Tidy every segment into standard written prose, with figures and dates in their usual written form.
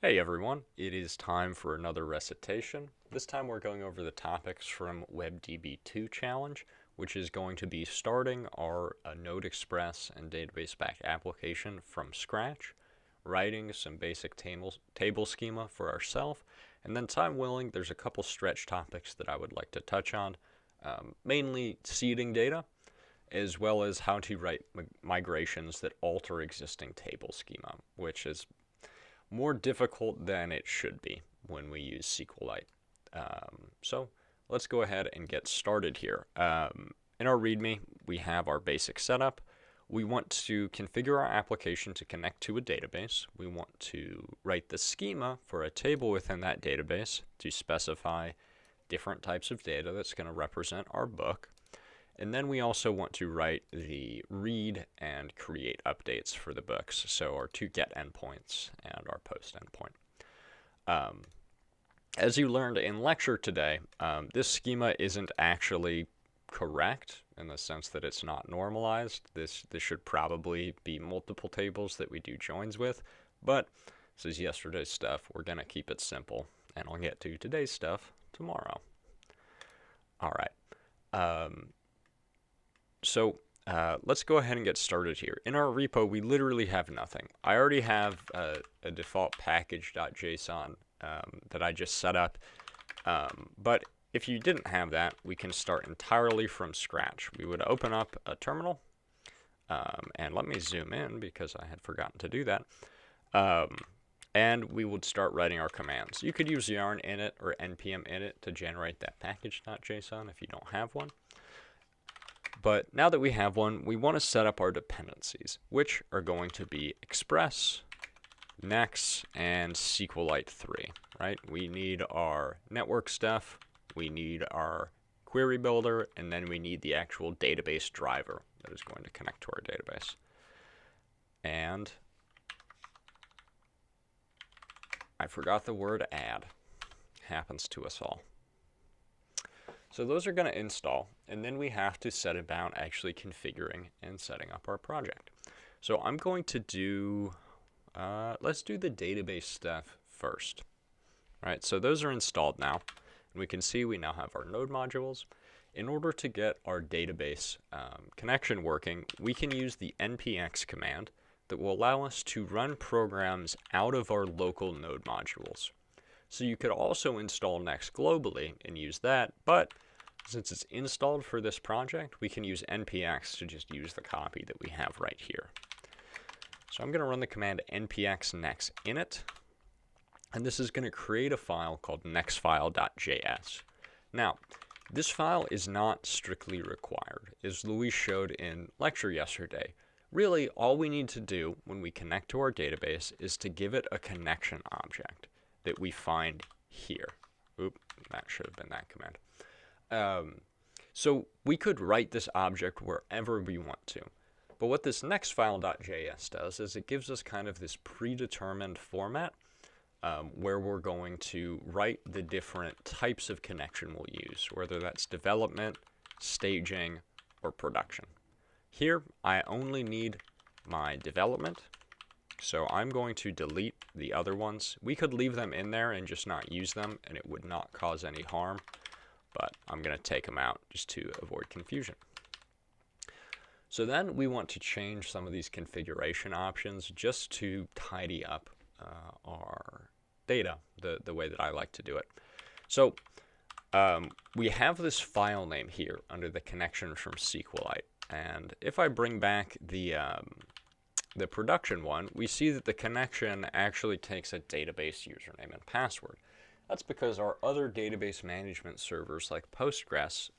Hey everyone, it is time for another recitation. This time we're going over the topics from WebDb 2 challenge, which is going to be starting our Node Express and database back application from scratch, writing some basic table schema for ourselves, and then time willing, there's a couple stretch topics that I would like to touch on, mainly seeding data, as well as how to write migrations that alter existing table schema, which is more difficult than it should be when we use SQLite. So let's go ahead and get started here. In our README, we have our basic setup. We want to configure our application to connect to a database. We want to write the schema for a table within that database to specify different types of data that's going to represent our book. And then we also want to write the read and create updates for the books, so our two get endpoints and our post endpoint. As you learned in lecture today, this schema isn't actually correct in the sense that it's not normalized. This should probably be multiple tables that we do joins with, but this is yesterday's stuff. We're going to keep it simple, and I'll get to today's stuff tomorrow. All right. So let's go ahead and get started here. In our repo, we literally have nothing. I already have a default package.json that I just set up. But if you didn't have that, we can start entirely from scratch. We would open up a terminal. And let me zoom in because I had forgotten to do that. And we would start writing our commands. You could use yarn init or npm init to generate that package.json if you don't have one. But now that we have one, we want to set up our dependencies, which are going to be Express, Next, and SQLite 3, right? We need our network stuff, we need our query builder, and then we need the actual database driver that is going to connect to our database. And I forgot the word add. Happens to us all. So those are going to install, and then we have to set about actually configuring and setting up our project. So I'm going to do, let's do the database stuff first. All right, so those are installed now, and we can see we now have our node modules. In order to get our database connection working, we can use the npx command that will allow us to run programs out of our local node modules. So you could also install Next globally and use that, but since it's installed for this project, we can use npx to just use the copy that we have right here. So I'm going to run the command npx next init, and this is going to create a file called nextfile.js. Now, this file is not strictly required. As Luis showed in lecture yesterday, really all we need to do when we connect to our database is to give it a connection object that we find here. Oop, that should have been that command. So we could write this object wherever we want to. But what this nextfile.js does is it gives us kind of this predetermined format where we're going to write the different types of connection we'll use, whether that's development, staging, or production. Here, I only need my development. So I'm going to delete the other ones. We could leave them in there and just not use them, and it would not cause any harm. But I'm going to take them out just to avoid confusion. So then we want to change some of these configuration options just to tidy up our data the way that I like to do it. So we have this file name here under the connections from SQLite. And if I bring back the production one, we see that the connection actually takes a database username and password. That's because our other database management servers like Postgres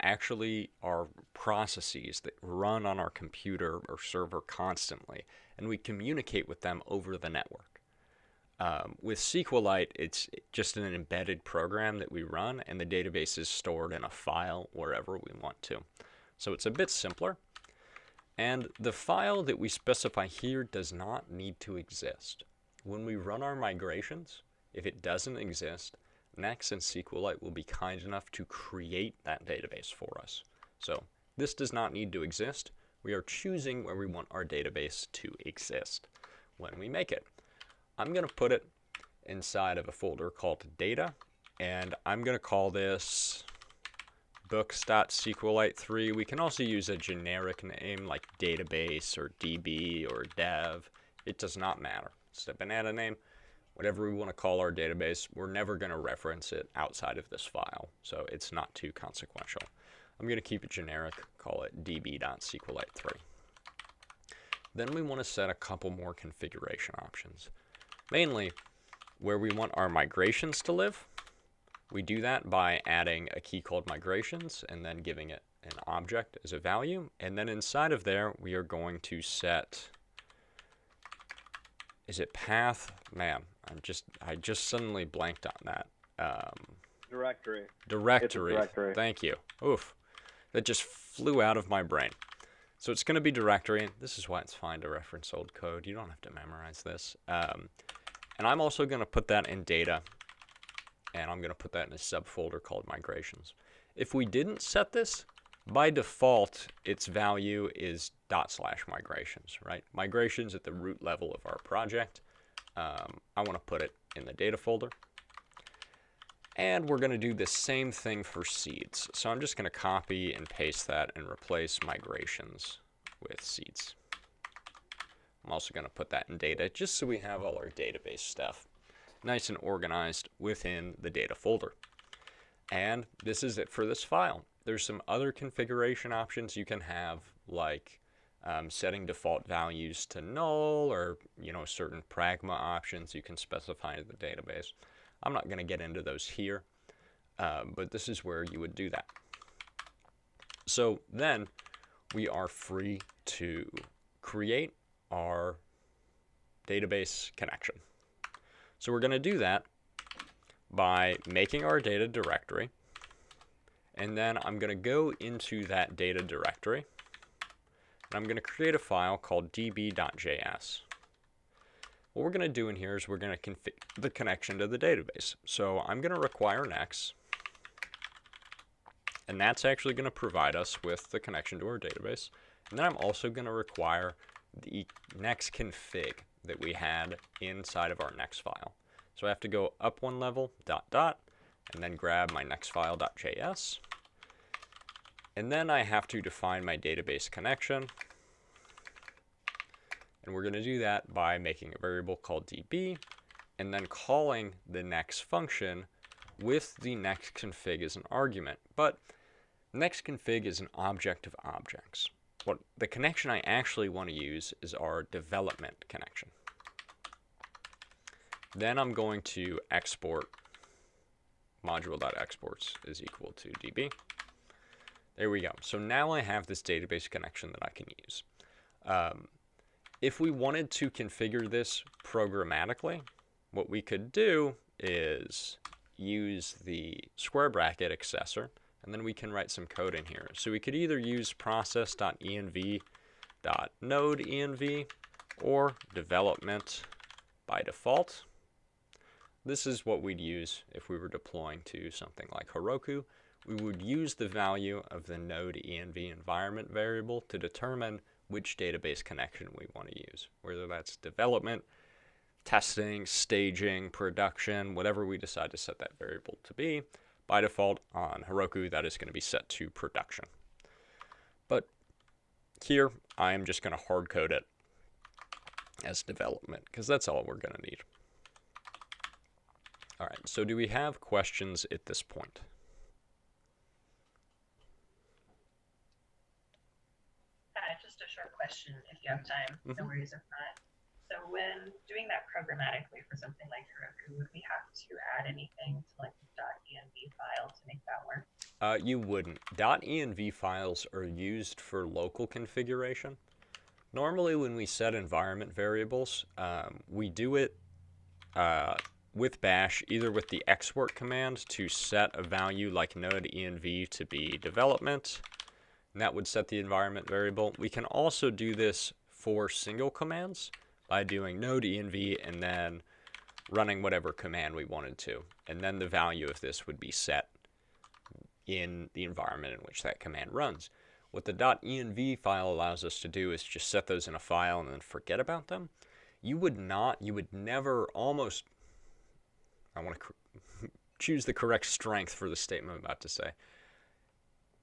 actually are processes that run on our computer or server constantly, and we communicate with them over the network. With SQLite, it's just an embedded program that we run, and the database is stored in a file wherever we want to. So it's a bit simpler. And the file that we specify here does not need to exist. When we run our migrations, if it doesn't exist, Next and SQLite will be kind enough to create that database for us. So this does not need to exist. We are choosing where we want our database to exist when we make it. I'm going to put it inside of a folder called data, and I'm going to call this books.sqlite3. We can also use a generic name like database or DB or dev. It does not matter. It's a banana name. Whatever we want to call our database, we're never going to reference it outside of this file, so it's not too consequential. I'm going to keep it generic, call it db.sqlite3. Then we want to set a couple more configuration options. Mainly, where we want our migrations to live, we do that by adding a key called migrations and then giving it an object as a value. And then inside of there, we are going to set, is it path? Man, I just suddenly blanked on that. Directory. Directory. Thank you. Oof. That just flew out of my brain. So it's going to be directory. This is why it's fine to reference old code. You don't have to memorize this. And I'm also going to put that in data. And I'm going to put that in a subfolder called migrations. If we didn't set this, by default, its value is /migrations, right? Migrations at the root level of our project. I want to put it in the data folder. And we're going to do the same thing for seeds. So I'm just going to copy and paste that and replace migrations with seeds. I'm also going to put that in data just so we have all our database stuff nice and organized within the data folder. And this is it for this file. There's some other configuration options you can have, like setting default values to null, or certain pragma options you can specify in the database. I'm not going to get into those here, but this is where you would do that. So then we are free to create our database connection. So we're going to do that by making our data directory, and then I'm going to go into that data directory, and I'm going to create a file called db.js. What we're going to do in here is we're going to configure the connection to the database. So I'm going to require next, and that's actually going to provide us with the connection to our database. And then I'm also going to require the next config that we had inside of our next file. So I have to go up one level, ... and then grab my next file.js. And then I have to define my database connection. And we're going to do that by making a variable called db, and then calling the next function with the next config as an argument. But next config is an object of objects. What the connection I actually want to use is our development connection. Then I'm going to export module.exports is equal to db. There we go. So now I have this database connection that I can use. If we wanted to configure this programmatically, what we could do is use the square bracket accessor, and then we can write some code in here. So we could either use process.env.node.env or development by default. This is what we'd use if we were deploying to something like Heroku. We would use the value of the node.env environment variable to determine which database connection we want to use, whether that's development, testing, staging, production, whatever we decide to set that variable to be. By default on Heroku, that is going to be set to production. But here, I am just going to hard code it as development, because that's all we're going to need. All right, so do we have questions at this point? Just a short question, if you have time. No worries if not. So when doing that programmatically for something like Heroku, would we have to add anything to like the .env file to make that work? You wouldn't. .env files are used for local configuration. Normally when we set environment variables, we do it with bash, either with the export command to set a value like node.env to be development, and that would set the environment variable. We can also do this for single commands by doing node.env and then running whatever command we wanted to. And then the value of this would be set in the environment in which that command runs. What the .env file allows us to do is just set those in a file and then forget about them. You would never, almost I want to choose the correct strength for the statement I'm about to say.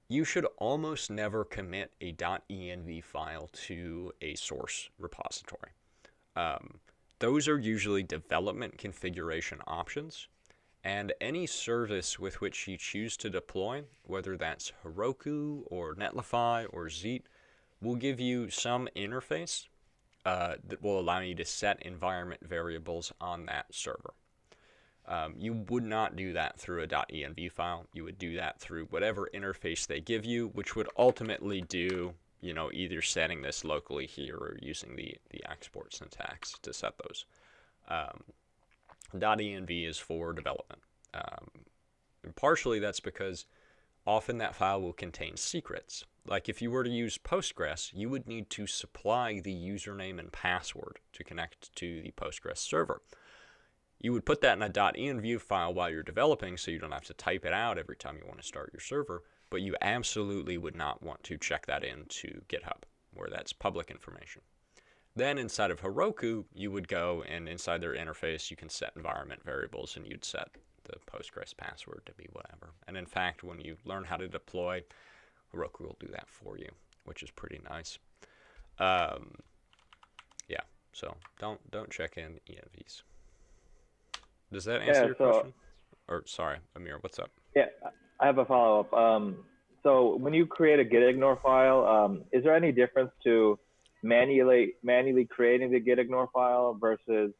You should almost never commit a .env file to a source repository. Those are usually development configuration options, and any service with which you choose to deploy, whether that's Heroku or Netlify or Zeet, will give you some interface that will allow you to set environment variables on that server. You would not do that through a .env file. You would do that through whatever interface they give you, which would ultimately do, you know, either setting this locally here or using the export syntax to set those. .env is for development. And partially that's because often that file will contain secrets. Like if you were to use Postgres, you would need to supply the username and password to connect to the Postgres server. You would put that in a .env file while you're developing so you don't have to type it out every time you want to start your server, but you absolutely would not want to check that into GitHub, where that's public information. Then inside of Heroku, you would go and inside their interface, you can set environment variables and you'd set the Postgres password to be whatever. And in fact, when you learn how to deploy, Heroku will do that for you, which is pretty nice. Yeah, so don't check in envs. Does that answer your question? Or sorry, Amir, what's up? Yeah, I have a follow-up. So when you create a gitignore file, is there any difference to manually creating the gitignore file versus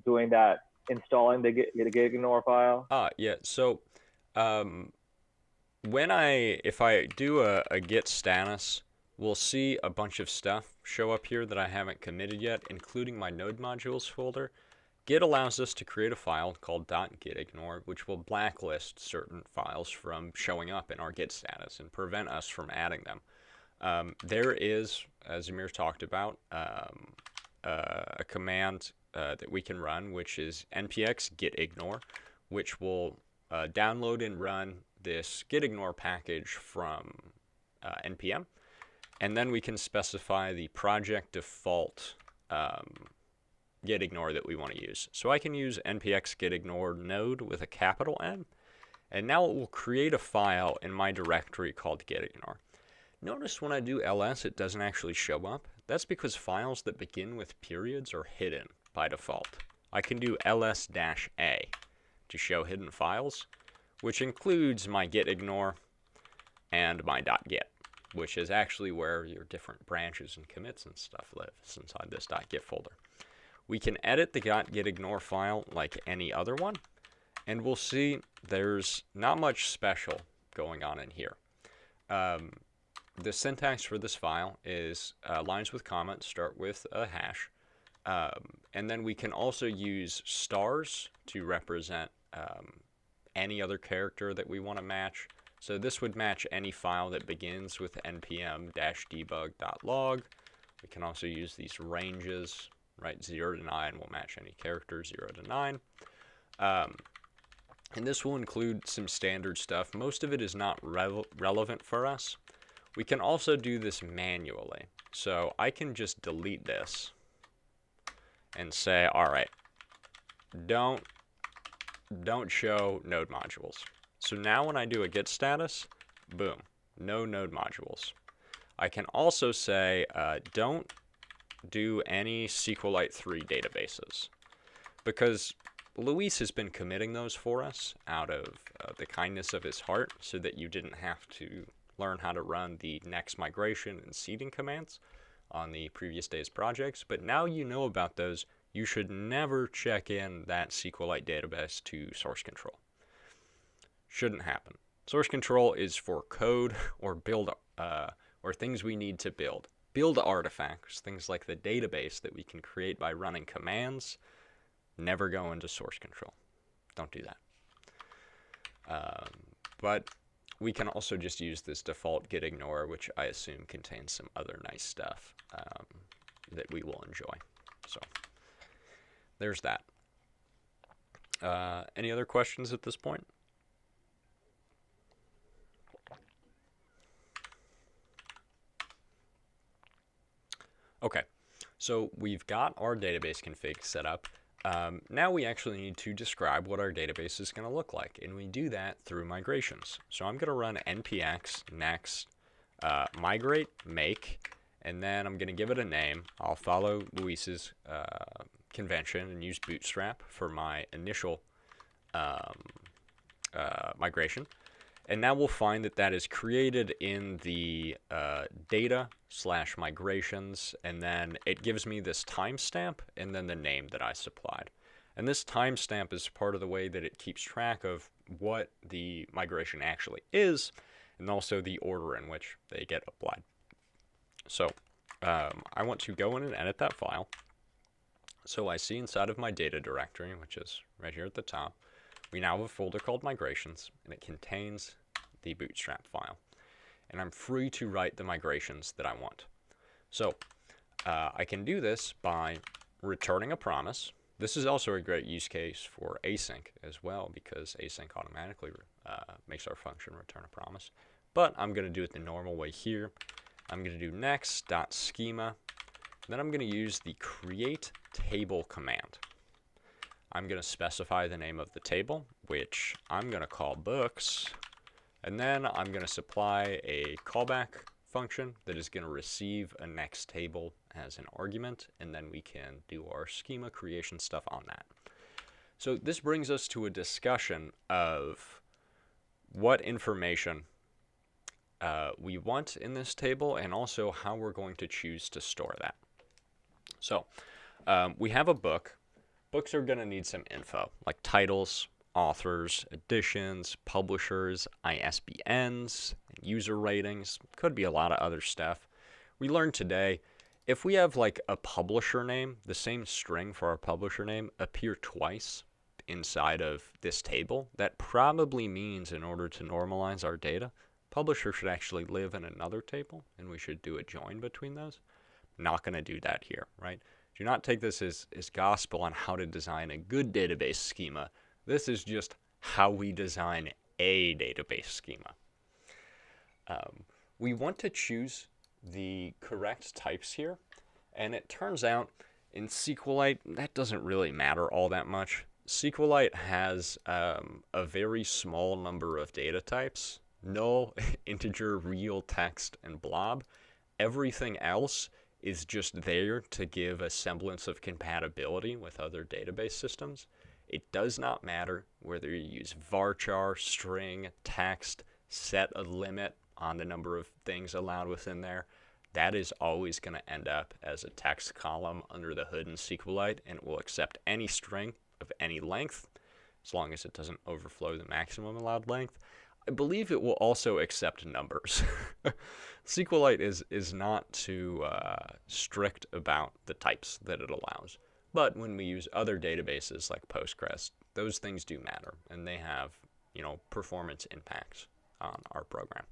doing that, installing the gitignore file? Yeah. So if I do a git status, we'll see a bunch of stuff show up here that I haven't committed yet, including my node modules folder. Git allows us to create a file called .gitignore, which will blacklist certain files from showing up in our git status and prevent us from adding them. There is, as Amir talked about, a command that we can run, which is npx gitignore, which will download and run this gitignore package from npm, and then we can specify the project default gitignore that we want to use. So I can use npx gitignore node with a capital N, and now it will create a file in my directory called gitignore. Notice when I do ls, it doesn't actually show up. That's because files that begin with periods are hidden by default. I can do ls-a to show hidden files, which includes my gitignore and my .git, which is actually where your different branches and commits and stuff live inside this .git folder. We can edit the .gitignore file like any other one, and we'll see there's not much special going on in here. The syntax for this file is lines with comments start with a hash, and then we can also use stars to represent any other character that we want to match. So this would match any file that begins with npm-debug.log. We can also use these ranges, right? 0 to 9 will match any character, 0 to 9. And this will include some standard stuff. Most of it is not relevant for us. We can also do this manually. So I can just delete this and say, all right, don't show node modules. So now when I do a git status, boom, no node modules. I can also say, don't do any SQLite 3 databases, because Luis has been committing those for us out of the kindness of his heart so that you didn't have to learn how to run the next migration and seeding commands on the previous day's projects. But now you know about those, you should never check in that SQLite database to source control. Shouldn't happen. Source control is for code or build or things we need to build. Build artifacts, things like the database that we can create by running commands, never go into source control. Don't do that. But we can also just use this default gitignore, which I assume contains some other nice stuff that we will enjoy. So there's that. Any other questions at this point? Okay, so we've got our database config set up. now we actually need to describe what our database is going to look like, and we do that through migrations. So I'm going to run npx next migrate make, and then I'm going to give it a name. I'll follow Luis's convention and use Bootstrap for my initial migration. And now we'll find that that is created in the data/migrations, and then it gives me this timestamp and then the name that I supplied. And this timestamp is part of the way that it keeps track of what the migration actually is, and also the order in which they get applied. So I want to go in and edit that file. So I see inside of my data directory, which is right here at the top, we now have a folder called migrations, and it contains the Bootstrap file. And I'm free to write the migrations that I want. So I can do this by returning a promise. This is also a great use case for async as well, because async automatically makes our function return a promise. But I'm going to do it the normal way here. I'm going to do next.schema. Then I'm going to use the create table command. I'm going to specify the name of the table, which I'm going to call books. And then I'm going to supply a callback function that is going to receive a next table as an argument, and then we can do our schema creation stuff on that. So this brings us to a discussion of what information we want in this table, and also how we're going to choose to store that. So we have a book. Books are going to need some info, like titles, authors, editions, publishers, ISBNs, user ratings. Could be a lot of other stuff. We learned today, if we have like a publisher name, the same string for our publisher name appear twice inside of this table, that probably means in order to normalize our data, publisher should actually live in another table, and we should do a join between those. Not going to do that here, right? Do not take this as gospel on how to design a good database schema. This is just how we design a database schema. We want to choose the correct types here, and it turns out in SQLite that doesn't really matter all that much. SQLite has a very small number of data types: null, integer, real, text, and blob. Everything else is just there to give a semblance of compatibility with other database systems. It does not matter whether you use varchar, string, text, set a limit on the number of things allowed within there. That is always going to end up as a text column under the hood in SQLite, and it will accept any string of any length, as long as it doesn't overflow the maximum allowed length. I believe it will also accept numbers. SQLite is not too strict about the types that it allows. But when we use other databases like Postgres, those things do matter, and they have, performance impacts on our program.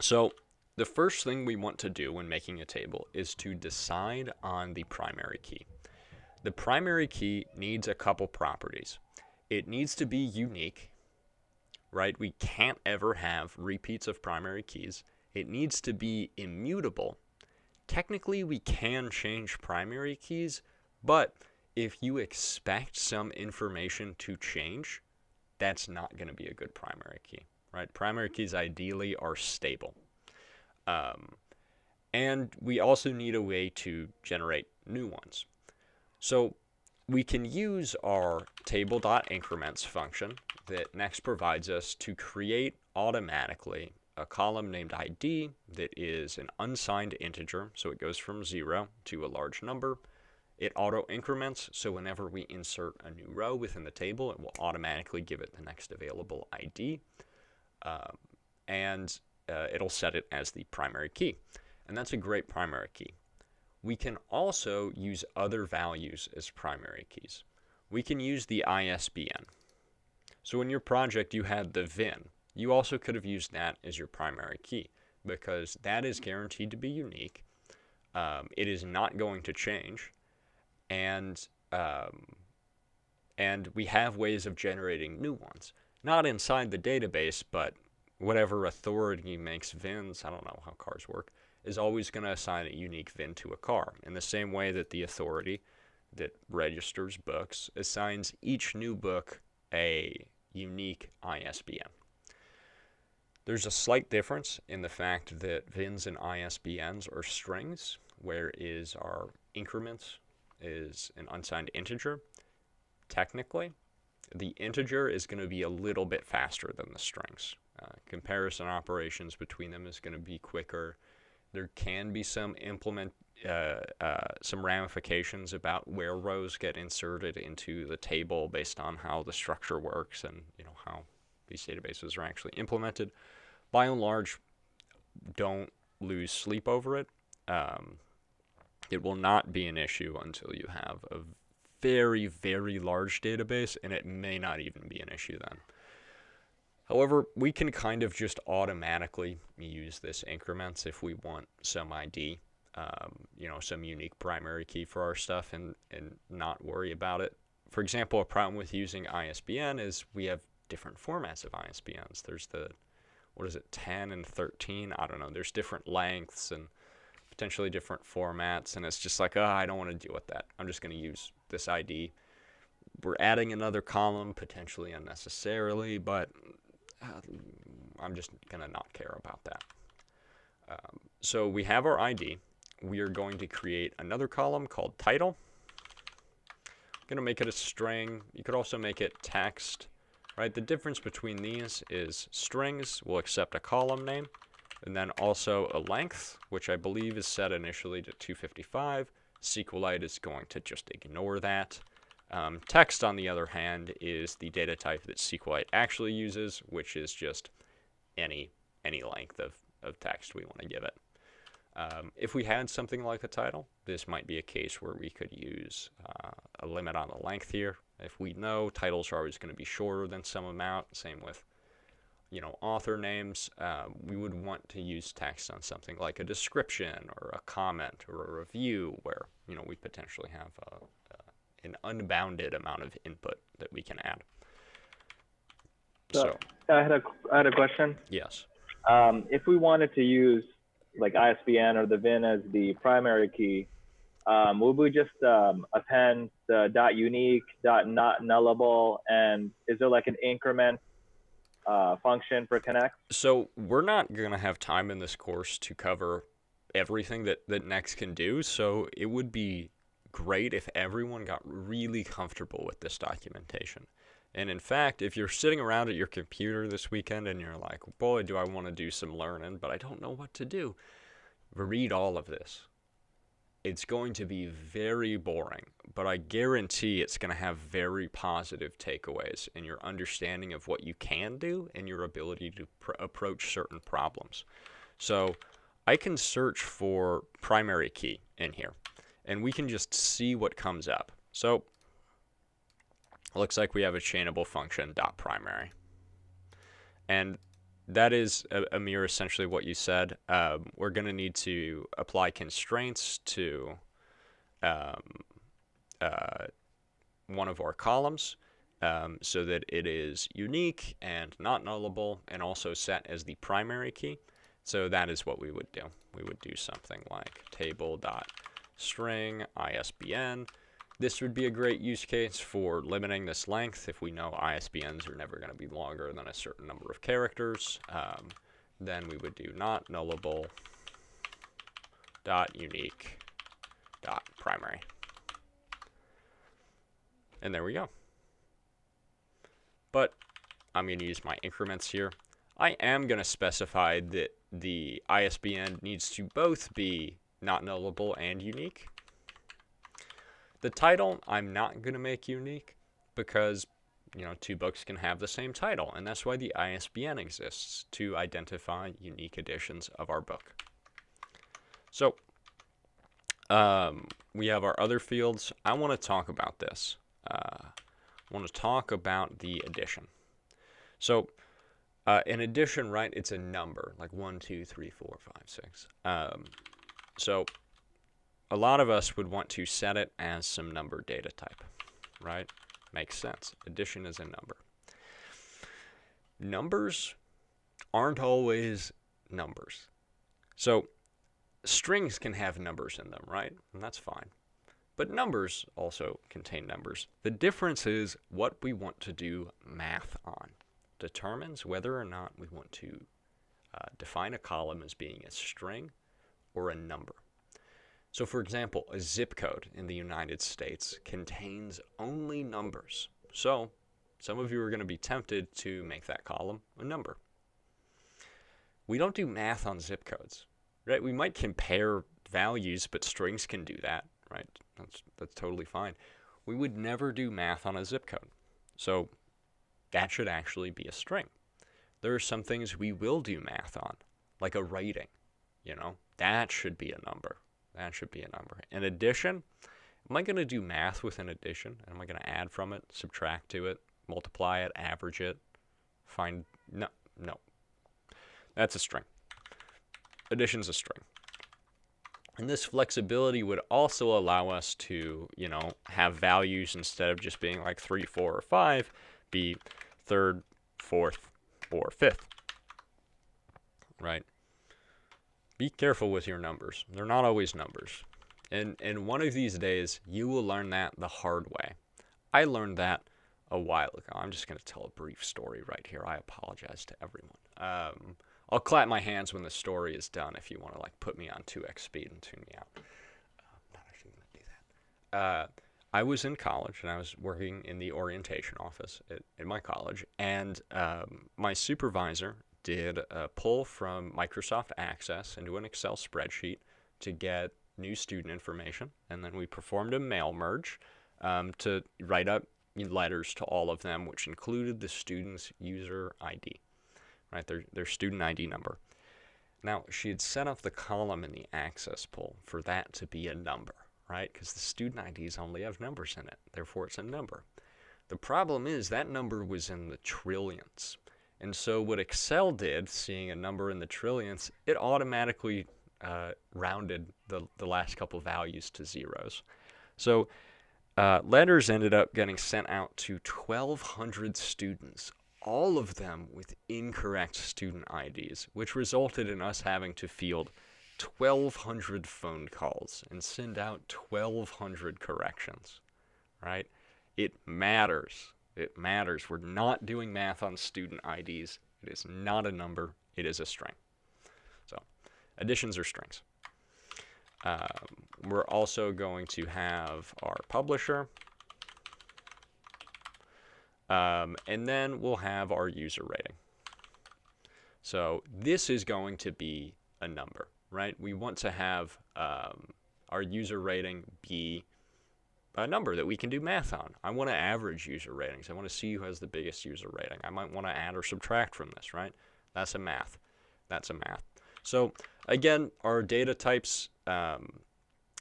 So the first thing we want to do when making a table is to decide on the primary key. The primary key needs a couple properties. It needs to be unique, right? We can't ever have repeats of primary keys. It needs to be immutable. Technically, we can change primary keys, but if you expect some information to change, that's not going to be a good primary key, right? Primary keys ideally are stable. And we also need a way to generate new ones. So we can use our table.increments function that Next provides us to create automatically a column named ID that is an unsigned integer, so it goes from 0 to a large number. It auto increments, so whenever we insert a new row within the table, it will automatically give it the next available ID, and it'll set it as the primary key. And that's a great primary key. We can also use other values as primary keys. We can use the ISBN. So in your project you had the VIN. You also could have used that as your primary key, because that is guaranteed to be unique. It is not going to change, and we have ways of generating new ones. Not inside the database, but whatever authority makes VINs, I don't know how cars work, is always going to assign a unique VIN to a car, in the same way that the authority that registers books assigns each new book a unique ISBN. There's a slight difference in the fact that VINs and ISBNs are strings, whereas our increments is an unsigned integer. Technically, the integer is going to be a little bit faster than the strings. Comparison operations between them is going to be quicker. There can be some ramifications about where rows get inserted into the table based on how the structure works and how these databases are actually implemented. By and large, don't lose sleep over it. It will not be an issue until you have a very, very large database, and it may not even be an issue then. However, we can kind of just automatically use this increments if we want some ID, some unique primary key for our stuff and not worry about it. For example, a problem with using ISBN is we have different formats of ISBNs. There's the, 10 and 13? I don't know. There's different lengths and potentially different formats, and it's just like, I don't want to deal with that. I'm just going to use this ID. We're adding another column, potentially unnecessarily, but I'm just going to not care about that. So we have our ID. We are going to create another column called title. I'm going to make it a string. You could also make it text. Right? The difference between these is strings will accept a column name, and then also a length, which I believe is set initially to 255. SQLite is going to just ignore that. Text, on the other hand, is the data type that SQLite actually uses, which is just any length of text we want to give it. If we had something like a title, this might be a case where we could use a limit on the length here. If we know titles are always going to be shorter than some amount, same with author names, we would want to use text on something like a description or a comment or a review where we potentially have an unbounded amount of input that we can add. So I had a question. Yes. If we wanted to use like ISBN or the VIN as the primary key, would we just append the .unique, .not nullable, and is there like an increment function for connect? So we're not going to have time in this course to cover everything that Next can do, so it would be great if everyone got really comfortable with this documentation. And in fact, if you're sitting around at your computer this weekend and you're like, boy, do I want to do some learning, but I don't know what to do, read all of this. It's going to be very boring, but I guarantee it's going to have very positive takeaways in your understanding of what you can do and your ability to approach certain problems. So I can search for primary key in here, and we can just see what comes up. So it looks like we have a chainable function .primary. And that is a mirror essentially what you said. We're going to need to apply constraints to one of our columns so that it is unique and not nullable and also set as the primary key. So that is what we would do. We would do something like table.string ISBN. This would be a great use case for limiting this length if we know ISBNs are never going to be longer than a certain number of characters. Then we would do not nullable .unique .primary. And there we go. But I'm going to use my increments here. I am going to specify that the ISBN needs to both be not nullable and unique. The title, I'm not going to make unique because, two books can have the same title, and that's why the ISBN exists, to identify unique editions of our book. So, we have our other fields. I want to talk about this. I want to talk about the edition. So, an edition, right, it's a number, like 1, 2, 3, 4, 5, 6. So, a lot of us would want to set it as some number data type, right? Makes sense. Addition is a number. Numbers aren't always numbers. So strings can have numbers in them, right? And that's fine. But numbers also contain numbers. The difference is what we want to do math on determines whether or not we want to define a column as being a string or a number. So for example, a zip code in the United States contains only numbers. So some of you are going to be tempted to make that column a number. We don't do math on zip codes, right? We might compare values, but strings can do that, right? That's totally fine. We would never do math on a zip code. So that should actually be a string. There are some things we will do math on, like a rating, that should be a number. That should be a number. In addition, am I going to do math with an addition? Am I going to add from it, subtract to it, multiply it, average it, find? No. That's a string. Addition's a string. And this flexibility would also allow us to, have values instead of just being like 3, 4, or 5, be third, fourth, or fifth, right? Be careful with your numbers. They're not always numbers. And one of these days, you will learn that the hard way. I learned that a while ago. I'm just going to tell a brief story right here. I apologize to everyone. I'll clap my hands when the story is done if you want to put me on 2x speed and tune me out. I'm not actually going to do that. I was in college and I was working in the orientation office at my college, and my supervisor did a pull from Microsoft Access into an Excel spreadsheet to get new student information, and then we performed a mail merge to write up letters to all of them, which included the student's user ID, right? Their student ID number. Now, she had set up the column in the access pull for that to be a number, right? Because the student IDs only have numbers in it, therefore it's a number. The problem is that number was in the trillions. And so what Excel did, seeing a number in the trillions, it automatically rounded the last couple values to zeros. So letters ended up getting sent out to 1,200 students, all of them with incorrect student IDs, which resulted in us having to field 1,200 phone calls and send out 1,200 corrections, right? It matters. It matters. We're not doing math on student IDs. It is not a number. It is a string. So additions are strings. We're also going to have our publisher. And then we'll have our user rating. So this is going to be a number, right? We want to have our user rating be a number that we can do math on. I want to average user ratings. I want to see who has the biggest user rating. I might want to add or subtract from this, right? That's a math. That's a math. So again, our data types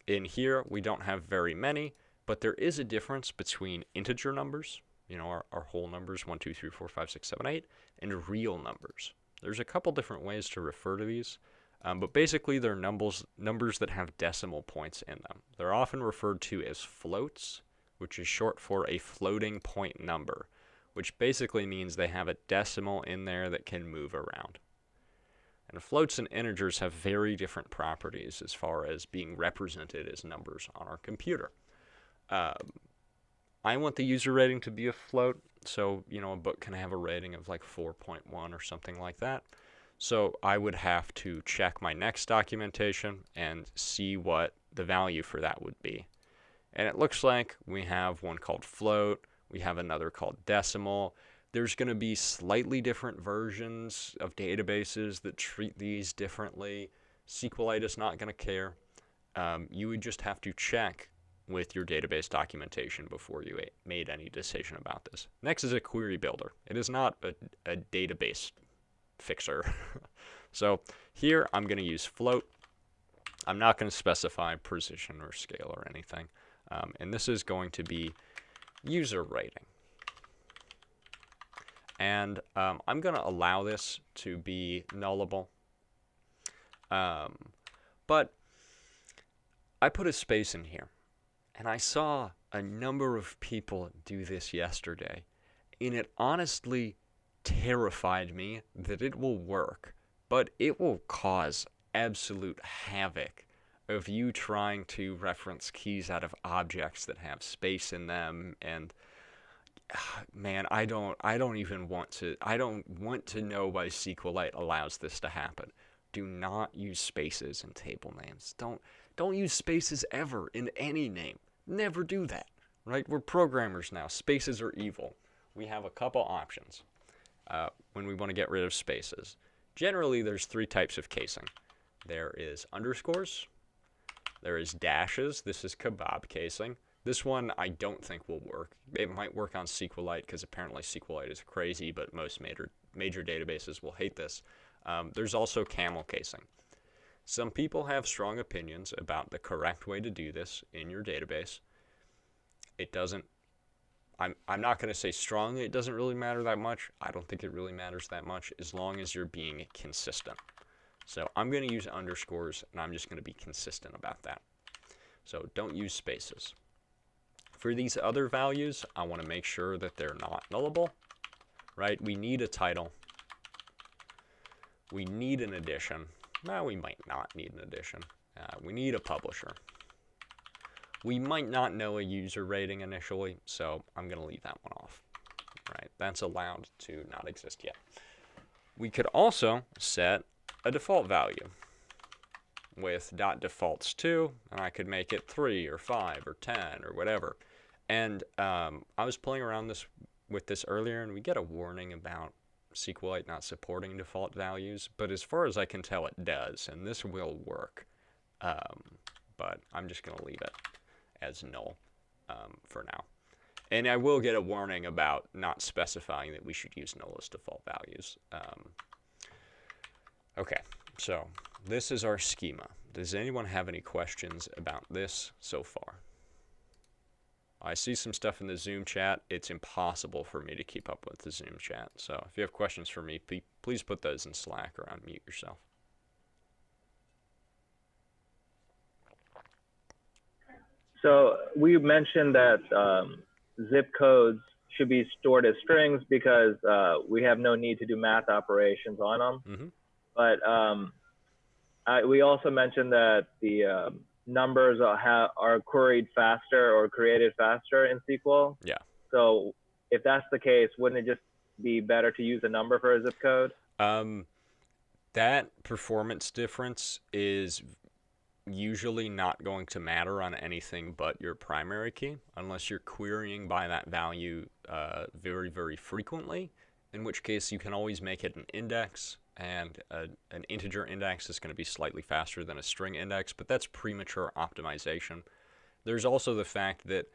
in here, we don't have very many, but there is a difference between integer numbers, our whole numbers, 1, 2, 3, 4, 5, 6, 7, 8, and real numbers. There's a couple different ways to refer to these. But basically, they're numbers that have decimal points in them. They're often referred to as floats, which is short for a floating point number, which basically means they have a decimal in there that can move around. And floats and integers have very different properties as far as being represented as numbers on our computer. I want the user rating to be a float, so a book can have a rating of like 4.1 or something like that. So I would have to check my next documentation and see what the value for that would be. And it looks like we have one called float, we have another called decimal. There's going to be slightly different versions of databases that treat these differently. SQLite is not going to care. You would just have to check with your database documentation before you made any decision about this. Next is a query builder. It is not a database fixer. So here I'm going to use float. I'm not going to specify precision or scale or anything. And this is going to be user rating. And I'm going to allow this to be nullable. But I put a space in here. And I saw a number of people do this yesterday. And it honestly terrified me that it will work, but it will cause absolute havoc of you trying to reference keys out of objects that have space in them, and man, I don't want to know why SQLite allows this to happen. Do not use spaces in table names. Don't use spaces ever in any name. Never do that. Right? We're programmers now. Spaces are evil. We have a couple options when we want to get rid of spaces. Generally, there's 3 types of casing. There is underscores. There is dashes. This is kebab casing. This one I don't think will work. It might work on SQLite because apparently SQLite is crazy, but most major databases will hate this. There's also camel casing. Some people have strong opinions about the correct way to do this in your database. It doesn't, I'm not going to say strongly it doesn't really matter that much. I don't think it really matters that much as long as you're being consistent. So I'm going to use underscores, and I'm just going to be consistent about that. So don't use spaces. For these other values, I want to make sure that they're not nullable, right? We need a title. We need an edition. Well, we might not need an edition. We need a publisher. We might not know a user rating initially, so I'm going to leave that one off. Right? That's allowed to not exist yet. We could also set a default value with .defaults2, and I could make it 3 or 5 or 10 or whatever. And I was playing around with this earlier, and we get a warning about SQLite not supporting default values, but as far as I can tell, it does, and this will work. But I'm just going to leave it as null for now. And I will get a warning about not specifying that we should use null as default values. Okay, so this is our schema. Does anyone have any questions about this so far? I see some stuff in the Zoom chat. It's impossible for me to keep up with the Zoom chat. So if you have questions for me, please put those in Slack or unmute yourself. So we mentioned that zip codes should be stored as strings because we have no need to do math operations on them. Mm-hmm. But we also mentioned that the numbers are queried faster or created faster in SQL. Yeah. So if that's the case, wouldn't it just be better to use a number for a zip code? That performance difference is usually not going to matter on anything but your primary key, unless you're querying by that value very, very frequently, in which case you can always make it an index, and an integer index is going to be slightly faster than a string index, but that's premature optimization. There's also the fact that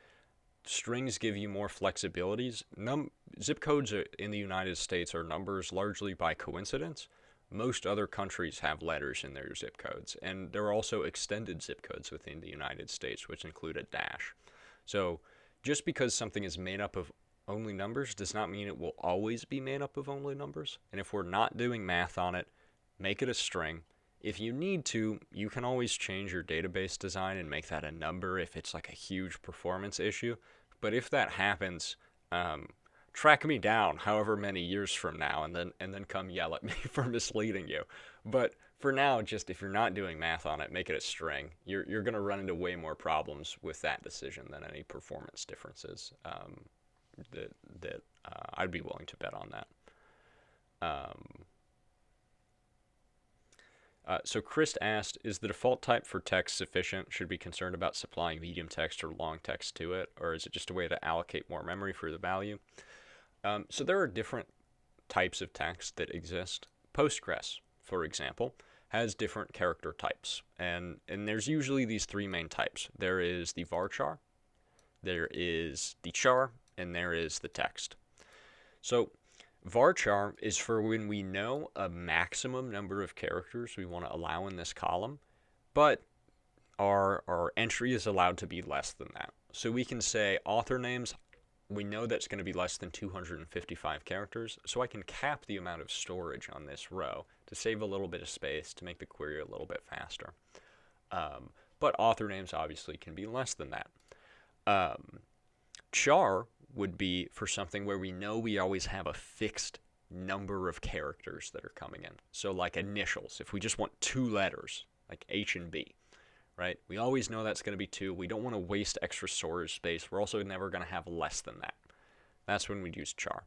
strings give you more flexibilities. Zip codes in the United States are numbers largely by coincidence. Most other countries have letters in their zip codes, and there are also extended zip codes within the United States, which include a dash. So just because something is made up of only numbers does not mean it will always be made up of only numbers. And if we're not doing math on it, make it a string. If you need to, you can always change your database design and make that a number if it's like a huge performance issue. But if that happens, track me down however many years from now and then come yell at me for misleading you. But for now, just if you're not doing math on it, make it a string. You're going to run into way more problems with that decision than any performance differences that I'd be willing to bet on that. So Chris asked, is the default type for text sufficient? Should we be concerned about supplying medium text or long text to it? Or is it just a way to allocate more memory for the value? So there are different types of text that exist. Postgres, for example, has different character types. And there's usually these 3 main types. There is the varchar, there is the char, and there is the text. So varchar is for when we know a maximum number of characters we want to allow in this column, but our entry is allowed to be less than that. So we can say author names, we know that's going to be less than 255 characters, so I can cap the amount of storage on this row to save a little bit of space to make the query a little bit faster. But author names obviously can be less than that. Char would be for something where we know we always have a fixed number of characters that are coming in. So like initials, if we just want 2 letters, like H and B, right? We always know that's going to be 2. We don't want to waste extra storage space. We're also never going to have less than that. That's when we'd use char.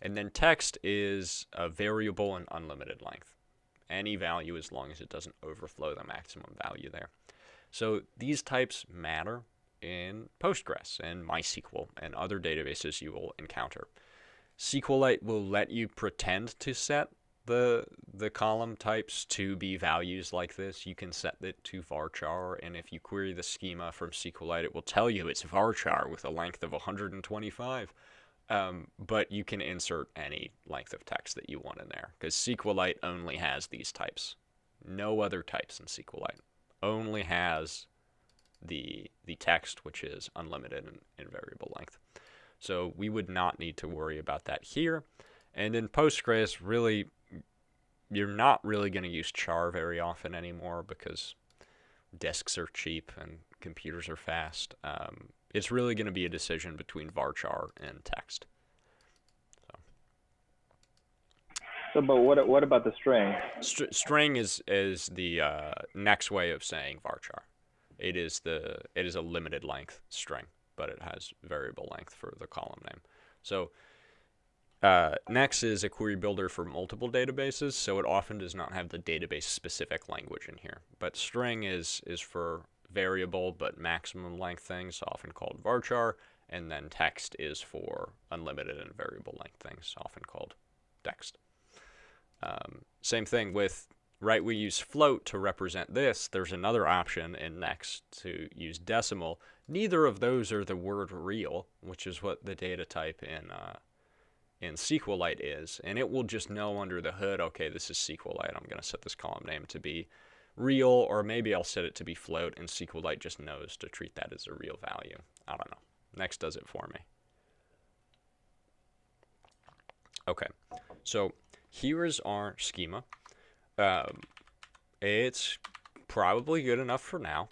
And then text is a variable and unlimited length. Any value as long as it doesn't overflow the maximum value there. So these types matter in Postgres and MySQL and other databases you will encounter. SQLite will let you pretend to set the column types to be values like this. You can set it to varchar, and if you query the schema from SQLite, it will tell you it's varchar with a length of 125. But you can insert any length of text that you want in there, because SQLite only has these types. No other types in SQLite. Only has the text, which is unlimited in variable length. So we would not need to worry about that here. And in Postgres, really, you're not really going to use char very often anymore because disks are cheap and computers are fast. It's really going to be a decision between varchar and text. But what about the string? String is the next way of saying varchar. It is a limited length string, but it has variable length for the column name. So next is a query builder for multiple databases, so it often does not have the database specific language in here. But string is for variable but maximum length things, often called varchar, and then text is for unlimited and variable length things, often called text. Same thing with, right, we use float to represent this. There's another option in next to use decimal. Neither of those are the word real, which is what the data type in SQLite is, and it will just know under the hood, okay, this is SQLite. I'm going to set this column name to be real, or maybe I'll set it to be float, and SQLite just knows to treat that as a real value. I don't know. Next does it for me. Okay, so here is our schema. It's probably good enough for now.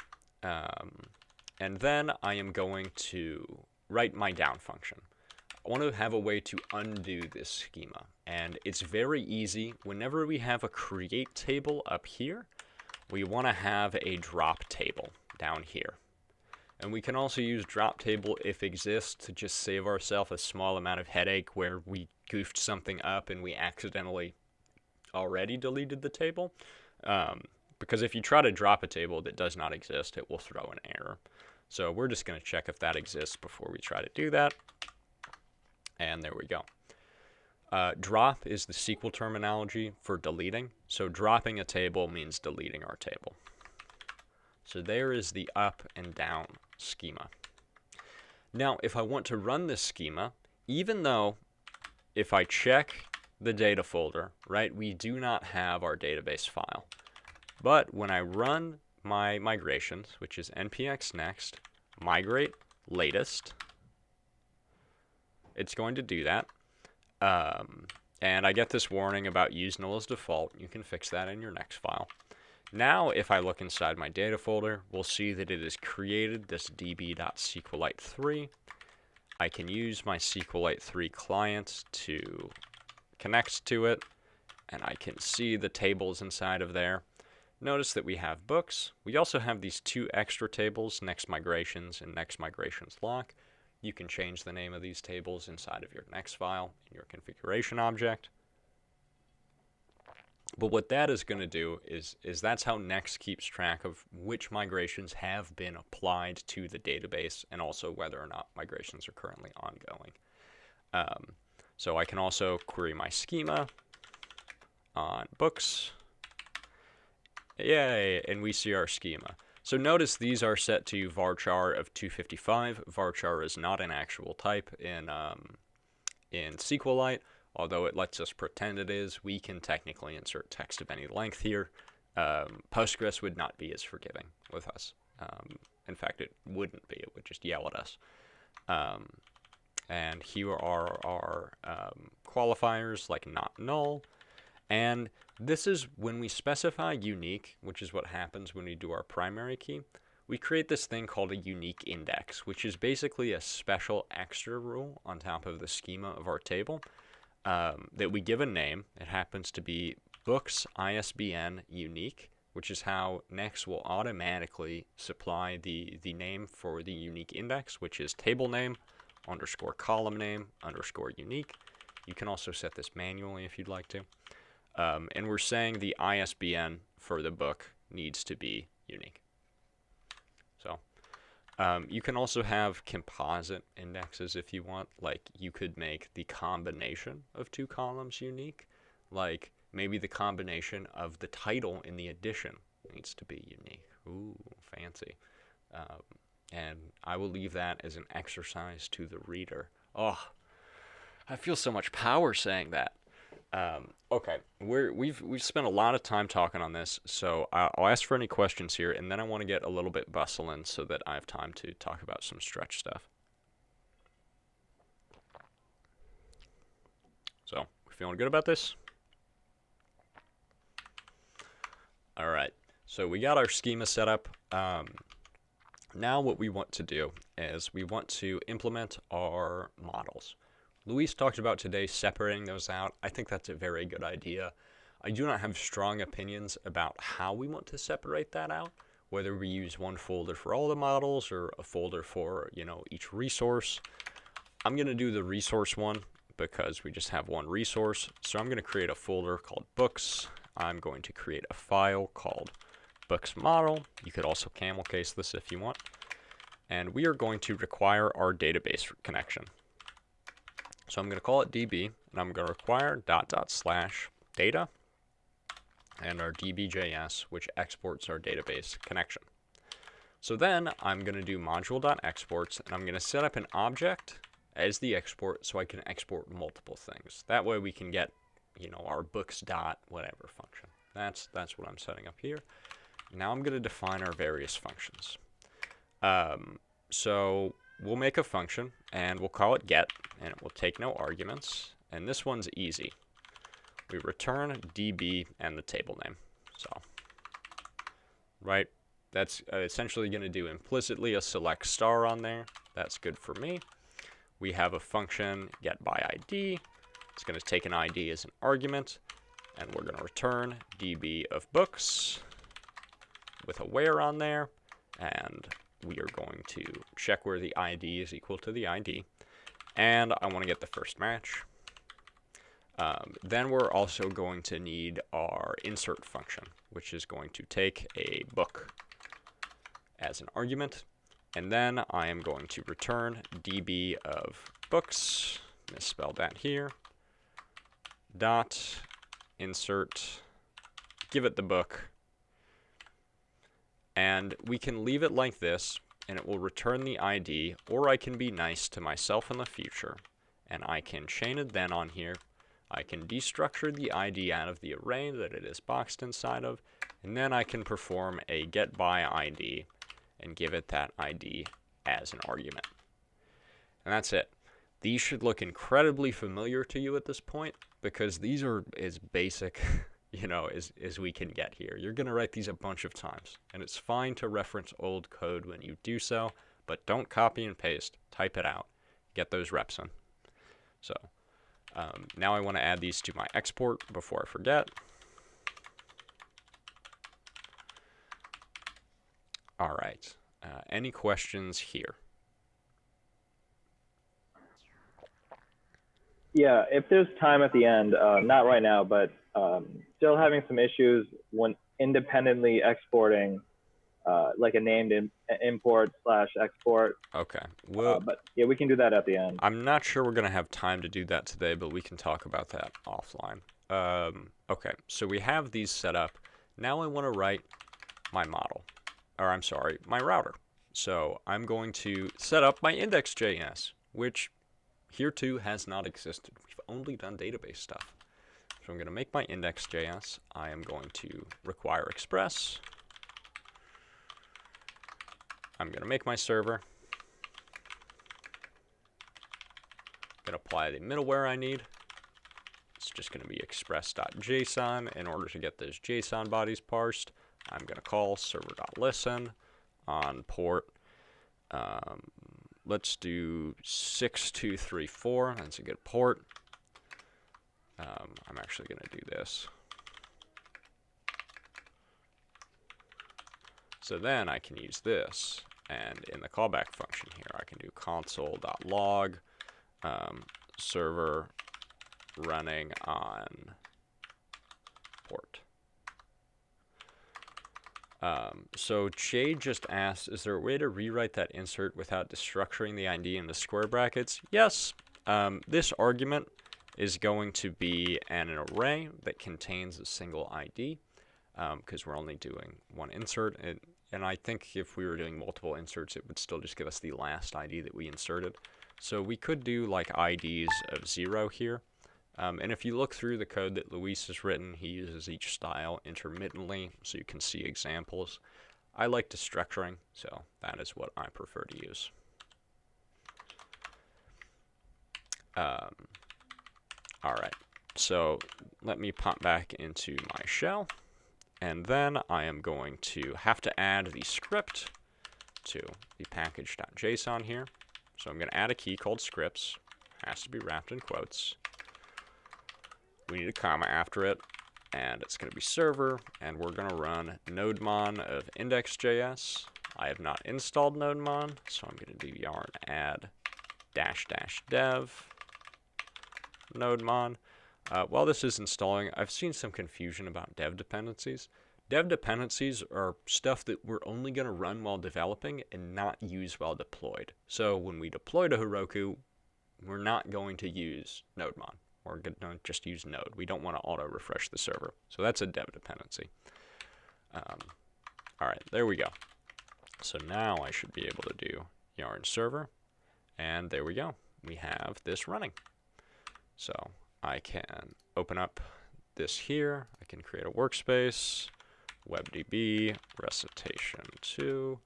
And then I am going to write my down function. I want to have a way to undo this schema. And it's very easy. Whenever we have a create table up here, we want to have a drop table down here. And we can also use drop table if exists to just save ourselves a small amount of headache where we goofed something up and we accidentally already deleted the table. Because if you try to drop a table that does not exist, it will throw an error. So we're just going to check if that exists before we try to do that. And there we go. Drop is the SQL terminology for deleting. So dropping a table means deleting our table. So there is the up and down schema. Now, if I want to run this schema, even though if I check the data folder, right, we do not have our database file. But when I run my migrations, which is npx next, migrate latest, it's going to do that. And I get this warning about use null as default. You can fix that in your next file. Now, if I look inside my data folder, we'll see that it has created this db.sqlite3. I can use my SQLite 3 client to connect to it, and I can see the tables inside of there. Notice that we have books. We also have these two extra tables, next migrations and next migrations lock. You can change the name of these tables inside of your next file in your configuration object. But what that is going to do is that's how Next keeps track of which migrations have been applied to the database and also whether or not migrations are currently ongoing. So I can also query my schema on books. Yay, and we see our schema. So notice these are set to varchar of 255. Varchar is not an actual type in SQLite. Although it lets us pretend it is, we can technically insert text of any length here. Postgres would not be as forgiving with us. In fact, it wouldn't be. It would just yell at us. And here are our qualifiers like not null. And this is when we specify unique, which is what happens when we do our primary key. We create this thing called a unique index, which is basically a special extra rule on top of the schema of our table. That we give a name. It happens to be books ISBN unique, which is how Next will automatically supply the name for the unique index, which is table name underscore column name underscore unique. You can also set this manually if you'd like to. And we're saying the ISBN for the book needs to be unique. So you can also have composite indexes if you want. Like you could make the combination of two columns unique. Like maybe the combination of the title in the edition needs to be unique. Ooh, fancy. And I will leave that as an exercise to the reader. Oh, I feel so much power saying that. Okay, we've spent a lot of time talking on this, so I'll ask for any questions here, and then I want to get a little bit bustling so that I have time to talk about some stretch stuff. So, we feeling good about this? All right, so we got our schema set up. Now what we want to do is we want to implement our models. Luis talked about today separating those out. I think that's a very good idea. I do not have strong opinions about how we want to separate that out, whether we use one folder for all the models or a folder for, each resource. I'm going to do the resource one because we just have one resource. So I'm going to create a folder called books. I'm going to create a file called books model. You could also camel case this if you want. And we are going to require our database connection. So I'm going to call it DB, and I'm going to require /data and our DB.js, which exports our database connection. So then I'm going to do module.exports, and I'm going to set up an object as the export so I can export multiple things. That way we can get, our books.whatever function. That's what I'm setting up here. Now I'm going to define our various functions. So we'll make a function, and we'll call it get, and it will take no arguments. And this one's easy. We return DB and the table name. So, right, that's essentially going to do implicitly a select star on there. That's good for me. We have a function get by ID. It's going to take an ID as an argument, and we're going to return DB of books with a where on there, and we are going to check where the ID is equal to the ID, and I want to get the first match. Then we're also going to need our insert function, which is going to take a book as an argument, and then I am going to return DB of books, misspelled that here, dot insert, give it the book, and we can leave it like this, and it will return the ID, or I can be nice to myself in the future, and I can chain it then on here. I can destructure the ID out of the array that it is boxed inside of, and then I can perform a get by ID and give it that ID as an argument. And that's it. These should look incredibly familiar to you at this point, because these are as basic as we can get here. You're going to write these a bunch of times, and it's fine to reference old code when you do so, but don't copy and paste. Type it out. Get those reps in. So now I want to add these to my export before I forget. All right. Any questions here? Yeah, if there's time at the end, not right now, but still having some issues when independently exporting, like a named import / export. Okay. Well, but yeah, we can do that at the end. I'm not sure we're going to have time to do that today, but we can talk about that offline. Okay, so we have these set up. Now I want to write my model, or I'm sorry, my router. So I'm going to set up my index.js, which here too has not existed. We've only done database stuff. So I'm going to make my index.js. I am going to require express. I'm going to make my server. I'm going to apply the middleware I need. It's just going to be express.json. In order to get those JSON bodies parsed, I'm going to call server.listen on port. Let's do 6234. That's a good port. I'm actually going to do this. So then I can use this, and in the callback function here, I can do console.log server running on port. So Jay just asked, is there a way to rewrite that insert without destructuring the ID into square brackets? Yes. This argument is going to be an array that contains a single ID, because we're only doing one insert. And I think if we were doing multiple inserts, it would still just give us the last ID that we inserted. So we could do like IDs of 0 here. And if you look through the code that Luis has written, he uses each style intermittently, so you can see examples. I like destructuring, so that is what I prefer to use. All right, so let me pop back into my shell, and then I am going to have to add the script to the package.json here. So I'm going to add a key called scripts, has to be wrapped in quotes. We need a comma after it, and it's going to be server, and we're going to run nodemon of index.js. I have not installed nodemon, so I'm going to do yarn add --dev nodemon. While this is installing, I've seen some confusion about dev dependencies. Dev dependencies are stuff that we're only going to run while developing and not use while deployed. So when we deploy to Heroku, we're not going to use nodemon. We're going to just use node. We don't want to auto-refresh the server. So that's a dev dependency. All right, there we go. So now I should be able to do yarn server, and there we go. We have this running. So I can open up this here. I can create a workspace, WebDB, recitation 2,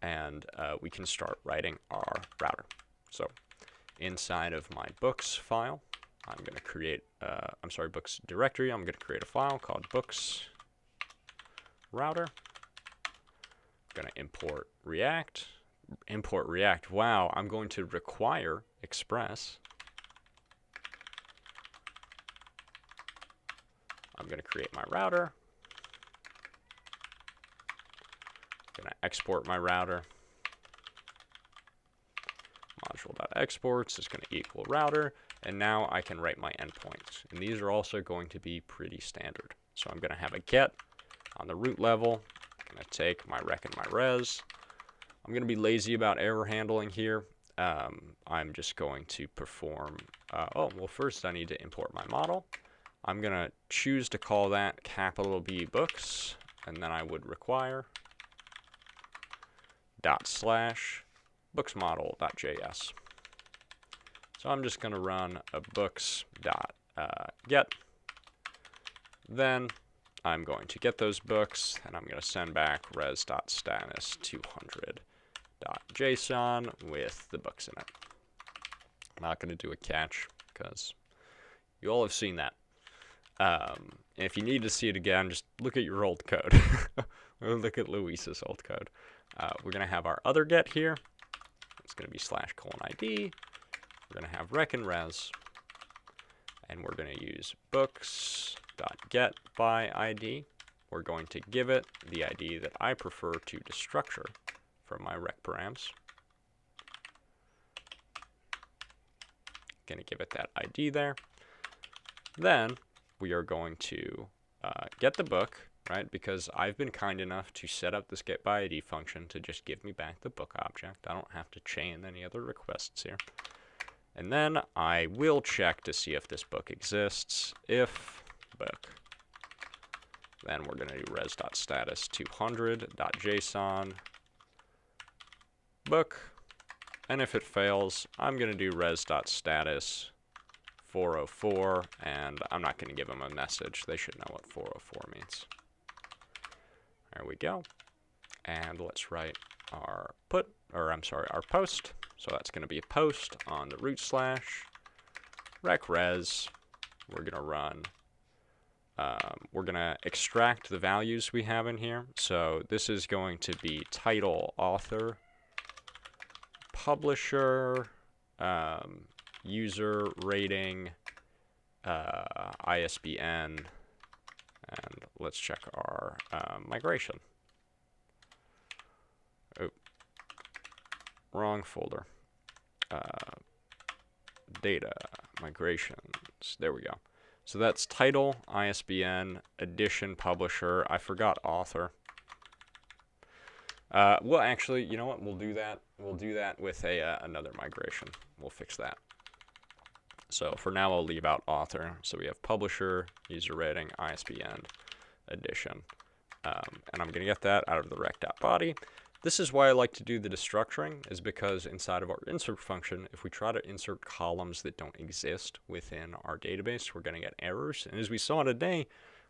and we can start writing our router. So inside of my books file, I'm going to create, books directory. I'm going to create a file called books router. I'm going to import React. Import React. Wow, I'm going to require Express. I'm going to create my router. I'm going to export my router. Module.exports is going to equal router. And now I can write my endpoints. And these are also going to be pretty standard. So I'm going to have a get on the root level. I'm going to take my rec and my res. I'm going to be lazy about error handling here. I'm just going to perform, first I need to import my model. I'm going to choose to call that capital B books. And then I would require /booksmodel.js. So I'm just going to run a books.get. Then I'm going to get those books, and I'm going to send back res.status200.json with the books in it. I'm not going to do a catch because you all have seen that. And if you need to see it again, just look at your old code. Look at Luis's old code. We're going to have our other get here. It's going to be /:id. We're going to have rec and res, and we're going to use books.getById. We're going to give it the ID that I prefer to destructure from my rec params. Going to give it that ID there. Then we are going to get the book, right? Because I've been kind enough to set up this getById function to just give me back the book object. I don't have to chain any other requests here. And then I will check to see if this book exists. If book, then we're going to do res.status200.json book. And if it fails, I'm going to do res.status404, and I'm not going to give them a message. They should know what 404 means. There we go. And let's write our our post. So that's going to be a post on the root / rec res. We're going to run, we're going to extract the values we have in here. So this is going to be title, author, publisher, user, rating, ISBN, and let's check our migration. wrong folder. Data, migrations, there we go. So that's title, ISBN, edition, publisher. I forgot author. Well, actually, you know what? We'll do that. We'll do that with another migration. We'll fix that. So for now, I'll leave out author. So we have publisher, user rating, ISBN, edition. And I'm going to get that out of the rec.body. This is why I like to do the destructuring, is because inside of our insert function, if we try to insert columns that don't exist within our database, we're going to get errors. And as we saw today,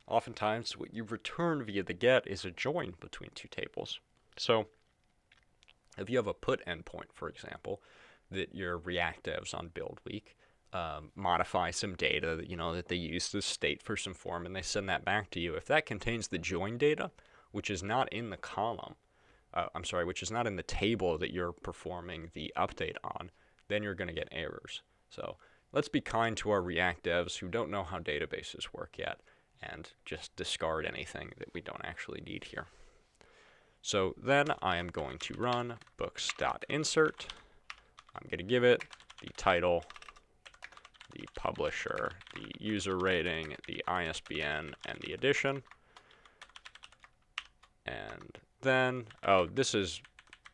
oftentimes what you return via the get is a join between two tables. So if you have a put endpoint, for example, that your React devs on build week modify some data that, that they use to state for some form, and they send that back to you. If that contains the join data, which is not in the column, which is not in the table that you're performing the update on, then you're going to get errors. So let's be kind to our React devs who don't know how databases work yet, and just discard anything that we don't actually need here. So then I am going to run books.insert. I'm going to give it the title, the publisher, the user rating, the ISBN, and the edition. And then, oh, this is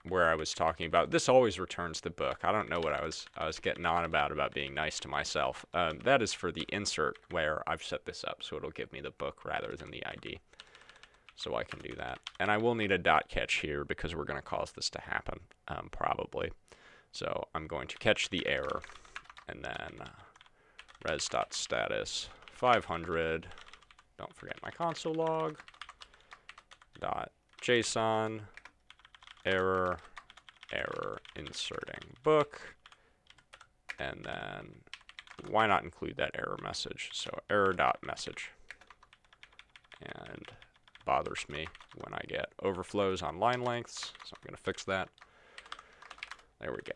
where I was talking about. This always returns the book. I don't know what I was getting on about being nice to myself. That is for the insert where I've set this up, so it'll give me the book rather than the ID. So I can do that. And I will need a dot catch here because we're going to cause this to happen, probably. So I'm going to catch the error, and then res.status 500, don't forget my console log, dot JSON, error inserting book, and then why not include that error message? So error.message. And bothers me when I get overflows on line lengths, so I'm going to fix that. There we go.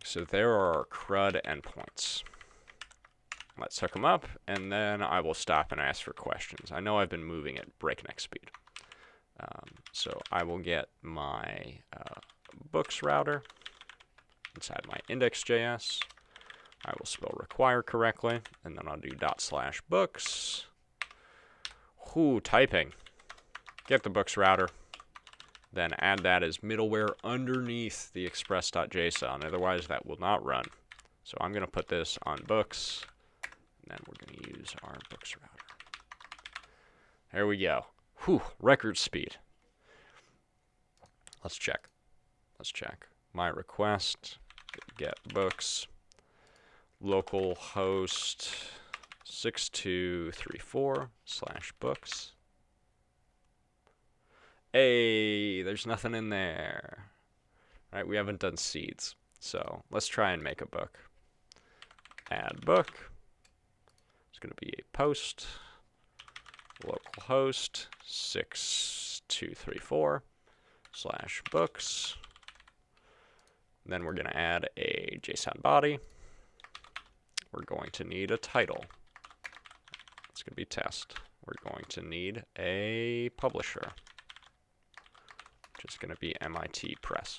So there are our CRUD endpoints. Let's hook them up, and then I will stop and ask for questions. I know I've been moving at breakneck speed. So I will get my books router inside my index.js. I will spell require correctly, and then I'll do /books. Whoo, typing. Get the books router. Then add that as middleware underneath the express.json. Otherwise, that will not run. So I'm going to put this on books, and then we're going to use our books router. There we go. Whew, record speed. Let's check. Let's check. My request, get books, localhost 6234/books. Hey, there's nothing in there. All right, we haven't done seeds. So let's try and make a book. Add book. It's going to be a post. Localhost 6234/books. Then we're going to add a JSON body. We're going to need a title. It's going to be test. We're going to need a publisher, which is going to be MIT Press.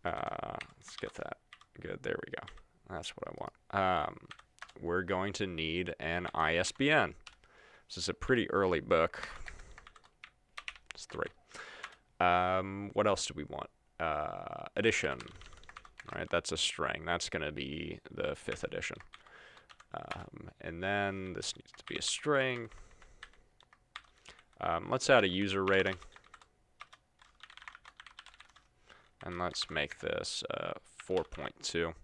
Let's get that. Good, there we go. That's what I want. We're going to need an ISBN. This is a pretty early book. It's 3. What else do we want? Edition. All right, that's a string. That's going to be the 5th edition. And then this needs to be a string. Let's add a user rating. And let's make this 4.2.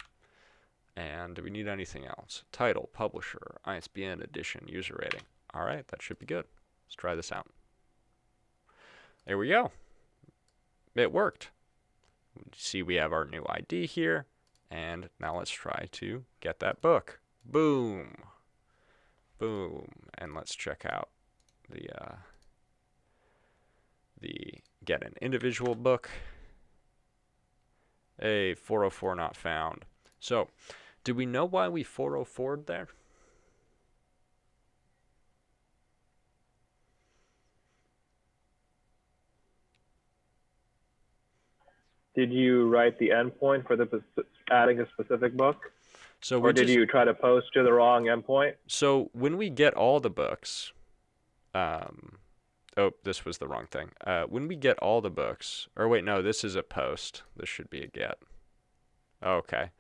And do we need anything else? Title, publisher, ISBN, edition, user rating. All right, that should be good. Let's try this out. There we go. It worked. See, we have our new ID here. And now let's try to get that book. Boom. Boom. And let's check out the get an individual book. A 404 not found. So, do we know why we 404'd there? did you write the endpoint for adding a specific book? So or did you try to post to the wrong endpoint? So when we get all the books, oh, this was the wrong thing. When we get all the books, or wait, no, this is a post. This should be a get. Okay.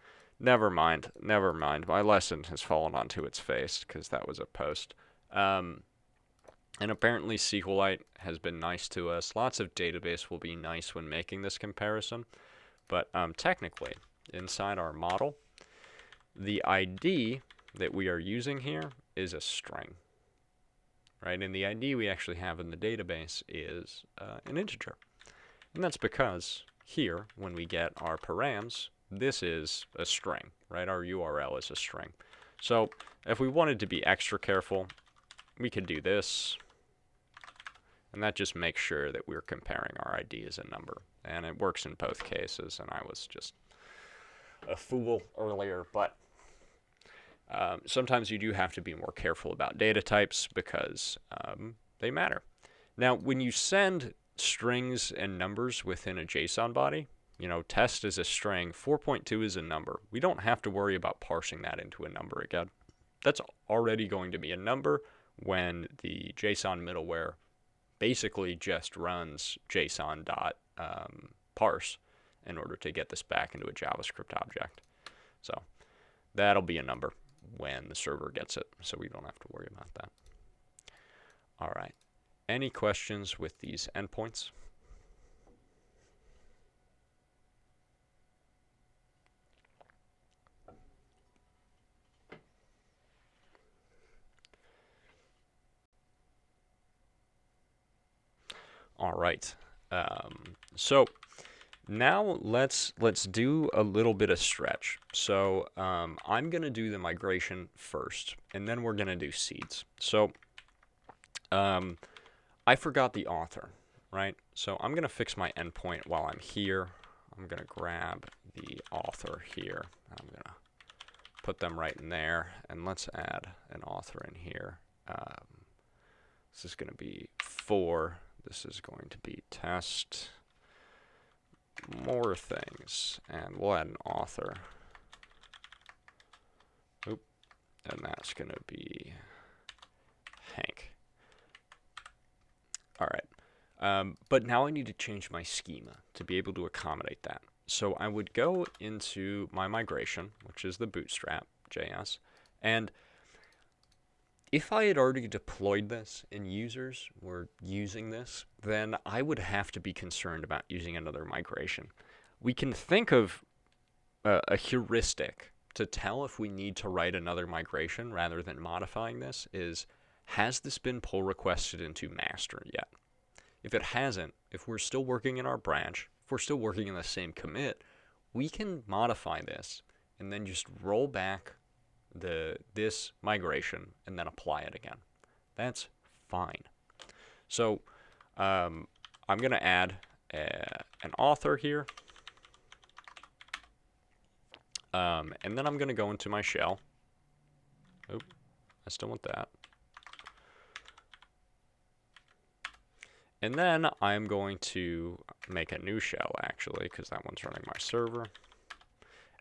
Never mind. Never mind. My lesson has fallen onto its face because that was a post. And apparently SQLite has been nice to us. Lots of database will be nice when making this comparison. But technically, inside our model, the ID that we are using here is a string. Right? And the ID we actually have in the database is an integer. And that's because here, when we get our params, this is a string, right? Our URL is a string. So if we wanted to be extra careful, we could do this. And that just makes sure that we're comparing our ID as a number. And it works in both cases. And I was just a fool earlier. But sometimes you do have to be more careful about data types because they matter. Now, when you send strings and numbers within a JSON body, you know, test is a string, 4.2 is a number. We don't have to worry about parsing that into a number again. That's already going to be a number when the JSON middleware basically just runs JSON.parse in order to get this back into a JavaScript object. So that'll be a number when the server gets it, so we don't have to worry about that. All right. Any questions with these endpoints? All right. So now let's do a little bit of stretch. So I'm going to do the migration first, and then we're going to do seeds. So I forgot the author, right? So I'm going to fix my endpoint while I'm here. I'm going to grab the author here. I'm going to put them right in there, and let's add an author in here. This is going to be 4. This is going to be test more things, and we'll add an author. Oop, and that's going to be Hank. All right, but now I need to change my schema to be able to accommodate that. So I would go into my migration, which is the Bootstrap.js, and if I had already deployed this and users were using this, then I would have to be concerned about using another migration. We can think of a heuristic to tell if we need to write another migration rather than modifying this is, has this been pull requested into master yet? If it hasn't, if we're still working in our branch, if we're still working in the same commit, we can modify this and then just roll back this migration and then apply it again. That's fine. So I'm going to add an author here. And then I'm going to go into my shell. Oop, I still want that. And then I'm going to make a new shell, actually, because that one's running my server.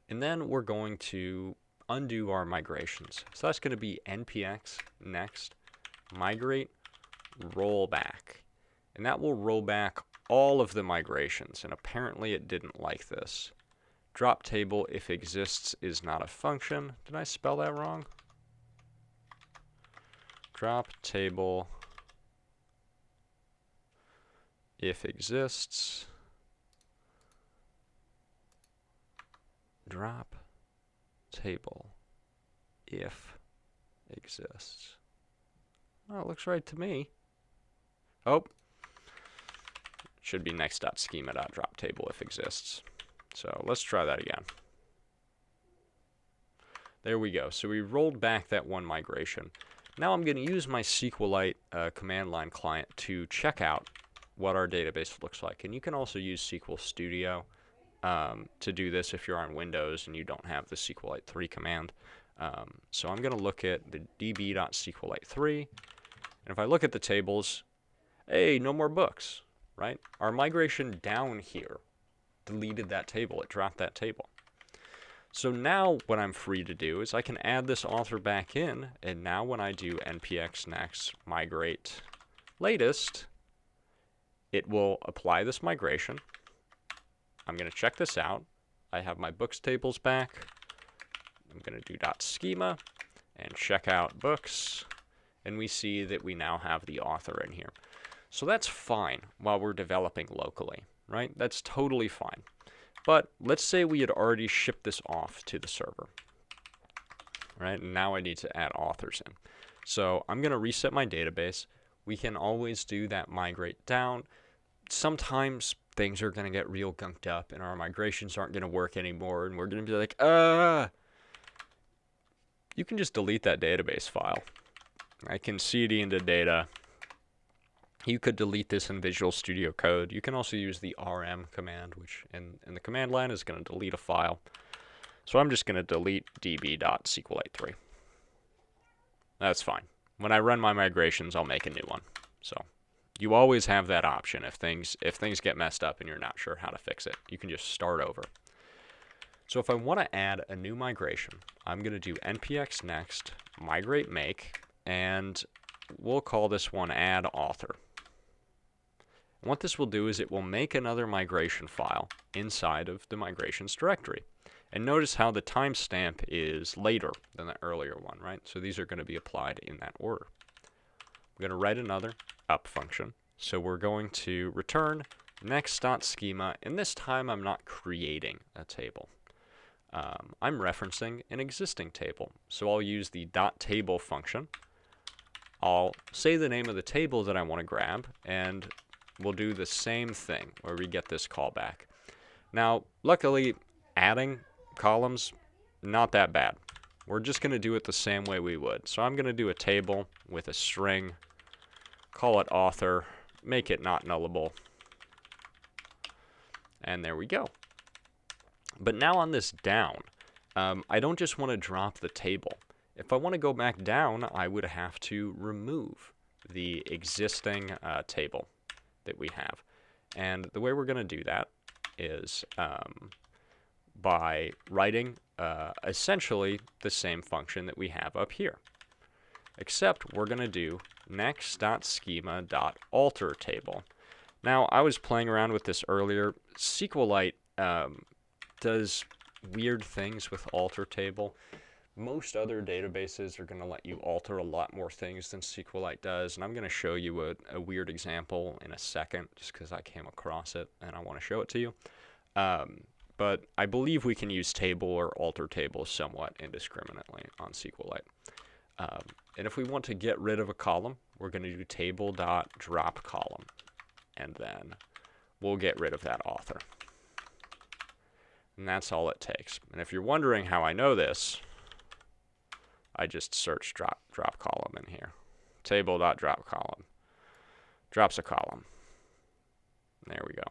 And then we're going to undo our migrations. So that's going to be npx next migrate rollback. And that will roll back all of the migrations. And apparently it didn't like this. Drop table if exists is not a function. Did I spell that wrong? Drop table if exists. Drop table if exists. Well, it looks right to me. Oh, should be next.schema.drop table if exists. So let's try that again. There we go. So we rolled back that one migration. Now I'm going to use my SQLite command line client to check out what our database looks like. And you can also use SQL Studio to do this if you're on Windows and you don't have the SQLite 3 command. So I'm going to look at the db.sqlite3. And if I look at the tables, hey, no more books, right? Our migration down here deleted that table. It dropped that table. So now what I'm free to do is I can add this author back in, and now when I do npx next migrate latest, it will apply this migration. I'm going to check this out. I have my books tables back. I'm going to do .schema and check out books, and we see that we now have the author in here. So that's fine while we're developing locally, right? That's totally fine. But let's say we had already shipped this off to the server, right? And now I need to add authors in. So I'm going to reset my database. We can always do that migrate down. Sometimes things are going to get real gunked up and our migrations aren't going to work anymore, and we're going to be like, you can just delete that database file. I can cd into data. You could delete this in Visual Studio Code. You can also use the rm command, which in the command line is going to delete a file. So I'm just going to delete db.sqlite3. That's fine. When I run my migrations, I'll make a new one. So you always have that option. If things get messed up and you're not sure how to fix it, you can just start over. So if I want to add a new migration, I'm going to do npx next migrate make, and we'll call this one add author. And what this will do is it will make another migration file inside of the migrations directory. And notice how the timestamp is later than the earlier one, right? So these are going to be applied in that order. We're going to write another up function. So we're going to return next.schema, and this time I'm not creating a table. I'm referencing an existing table. So I'll use the .table function. I'll say the name of the table that I want to grab, and we'll do the same thing where we get this callback. Now, luckily, adding columns, not that bad. We're just going to do it the same way we would. So I'm going to do a table with a string, call it author, make it not nullable, and there we go. But now on this down, I don't just want to drop the table. If I want to go back down, I would have to remove the existing table that we have. And the way we're going to do that is by writing essentially the same function that we have up here. Except we're going to do next.schema.alter table. Now, I was playing around with this earlier. SQLite does weird things with alter table. Most other databases are going to let you alter a lot more things than SQLite does, and I'm going to show you a weird example in a second just because I came across it and I want to show it to you. But I believe we can use table or alter table somewhat indiscriminately on SQLite. And if we want to get rid of a column, we're going to do table.drop column, and then we'll get rid of that author. And that's all it takes. And if you're wondering how I know this, I just search drop column in here. Table.drop column. Drops a column. There we go.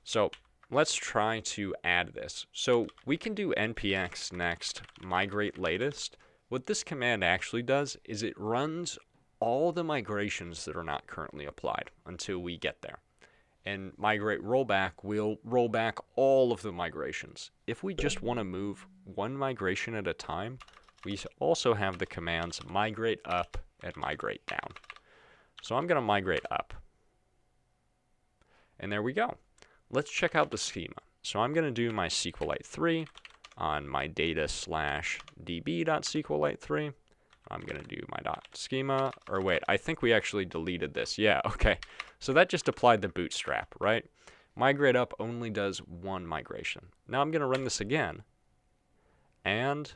So let's try to add this. So we can do npx next migrate latest. What this command actually does is it runs all the migrations that are not currently applied until we get there. And migrate rollback will roll back all of the migrations. If we just want to move one migration at a time, we also have the commands migrate up and migrate down. So I'm going to migrate up. And there we go. Let's check out the schema. So I'm going to do my SQLite3 on my data/db.sqlite3. I'm going to do my .schema, or wait, I think we actually deleted this. Yeah, okay. So that just applied the bootstrap, right? Migrate up only does one migration. Now I'm going to run this again. And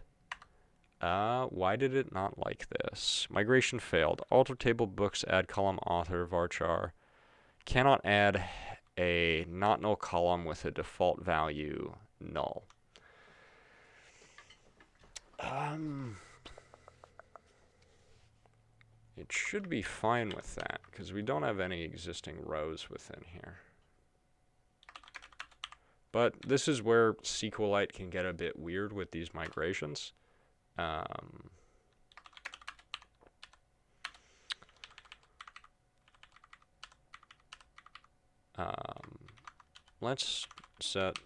why did it not like this? Migration failed. Alter table books, add column author, varchar. Cannot add a not null column with a default value null. It should be fine with that, because we don't have any existing rows within here. But this is where SQLite can get a bit weird with these migrations. let's set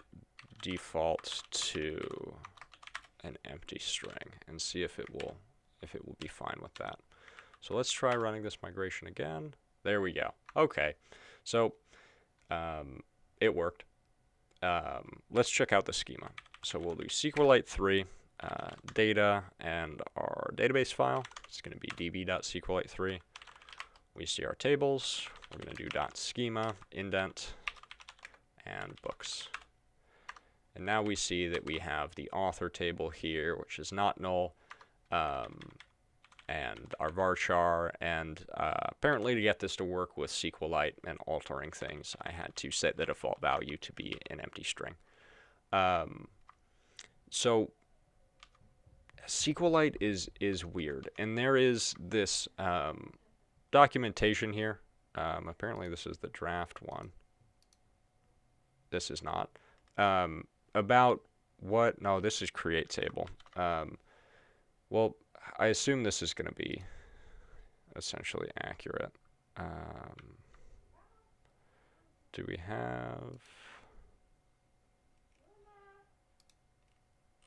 default to an empty string and see if it will be fine with that. So let's try running this migration again. There we go. Okay, so it worked. Let's check out the schema. So we'll do SQLite 3 data and our database file. It's going to be db.sqlite3. We see our tables. We're going to do .schema, indent, and books. And now we see that we have the author table here, which is not null, and our varchar, and apparently to get this to work with SQLite and altering things, I had to set the default value to be an empty string. So SQLite is weird, and there is this documentation here. Apparently this is the draft one. This is not. About what? No, this is create table. Well, I assume this is going to be essentially accurate. Do we have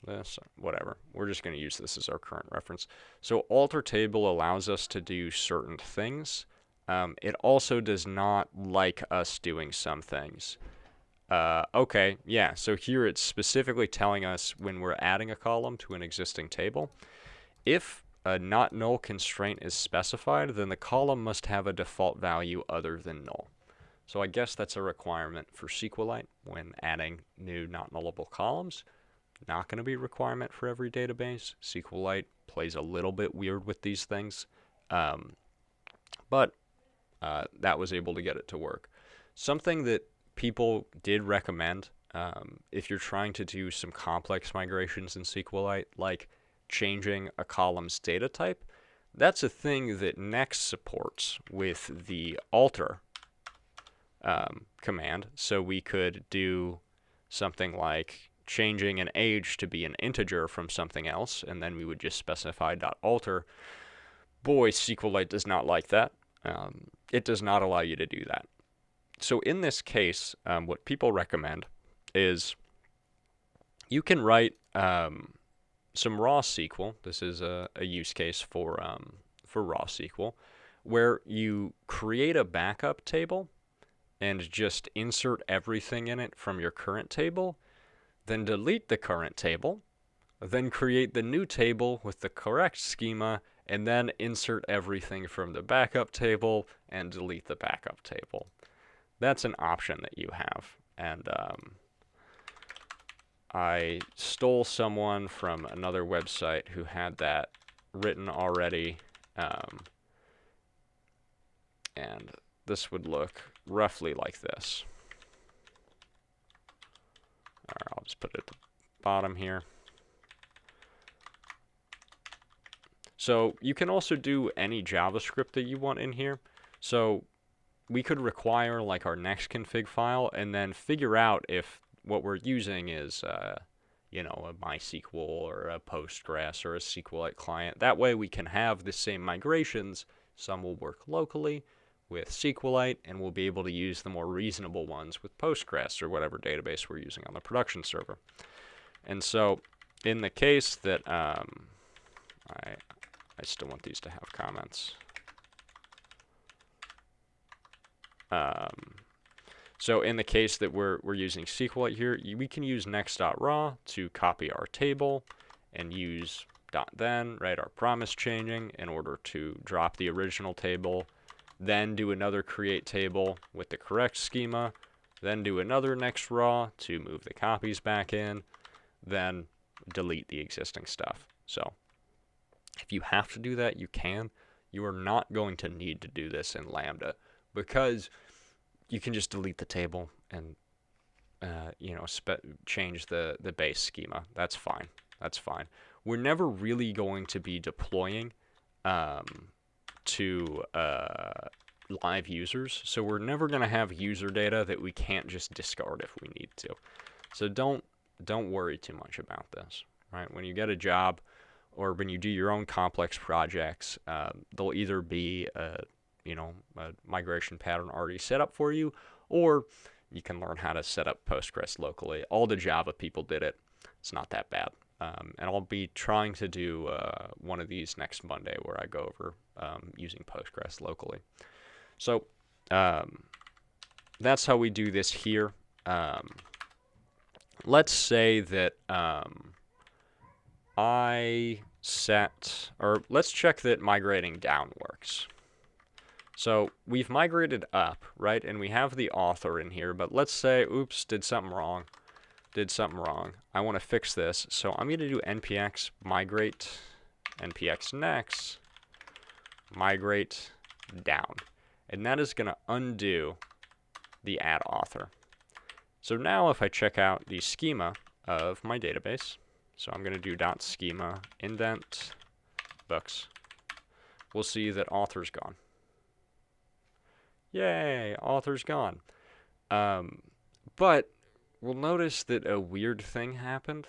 this? Whatever. We're just going to use this as our current reference. So alter table allows us to do certain things. It also does not like us doing some things. Okay, yeah, so here it's specifically telling us when we're adding a column to an existing table, if a not null constraint is specified, then the column must have a default value other than null. So I guess that's a requirement for SQLite when adding new not nullable columns. Not going to be a requirement for every database. SQLite plays a little bit weird with these things, but that was able to get it to work. Something that people did recommend if you're trying to do some complex migrations in SQLite, like changing a column's data type, that's a thing that Next supports with the alter command. So we could do something like changing an age to be an integer from something else, and then we would just specify .alter. Boy, SQLite does not like that. It does not allow you to do that. So in this case, what people recommend is you can write some raw SQL. This is a use case for raw SQL, where you create a backup table and just insert everything in it from your current table, then delete the current table, then create the new table with the correct schema, and then insert everything from the backup table and delete the backup table. That's an option that you have. And I stole someone from another website who had that written already. And this would look roughly like this. All right, I'll just put it at the bottom here. So you can also do any JavaScript that you want in here. So we could require like our next config file and then figure out if what we're using is, you know, a MySQL or a Postgres or a SQLite client. That way we can have the same migrations. Some will work locally with SQLite, and we'll be able to use the more reasonable ones with Postgres or whatever database we're using on the production server. And so in the case that I still want these to have comments. So in the case that we're using SQLite here, we can use next.raw to copy our table and use .then, right, our promise changing in order to drop the original table, then do another create table with the correct schema, then do another next raw to move the copies back in, then delete the existing stuff. So if you have to do that, you can. You are not going to need to do this in Lambda because you can just delete the table and you know, change the base schema. That's fine. That's fine. We're never really going to be deploying to live users, so we're never going to have user data that we can't just discard if we need to. So don't worry too much about this, right? When you get a job or when you do your own complex projects, there'll either be a migration pattern already set up for you, or you can learn how to set up Postgres locally. All the Java people did it. It's not that bad. And I'll be trying to do one of these next Monday where I go over using Postgres locally. So that's how we do this here. Let's say that let's check that migrating down works. So we've migrated up, right? And we have the author in here, but let's say, oops, did something wrong. I want to fix this. So I'm going to do npx migrate, npx next, migrate down. And that is going to undo the add author. So now if I check out the schema of my database, so I'm going to do .schema indent books, we'll see that author's gone. Yay, author's gone. But we'll notice that a weird thing happened.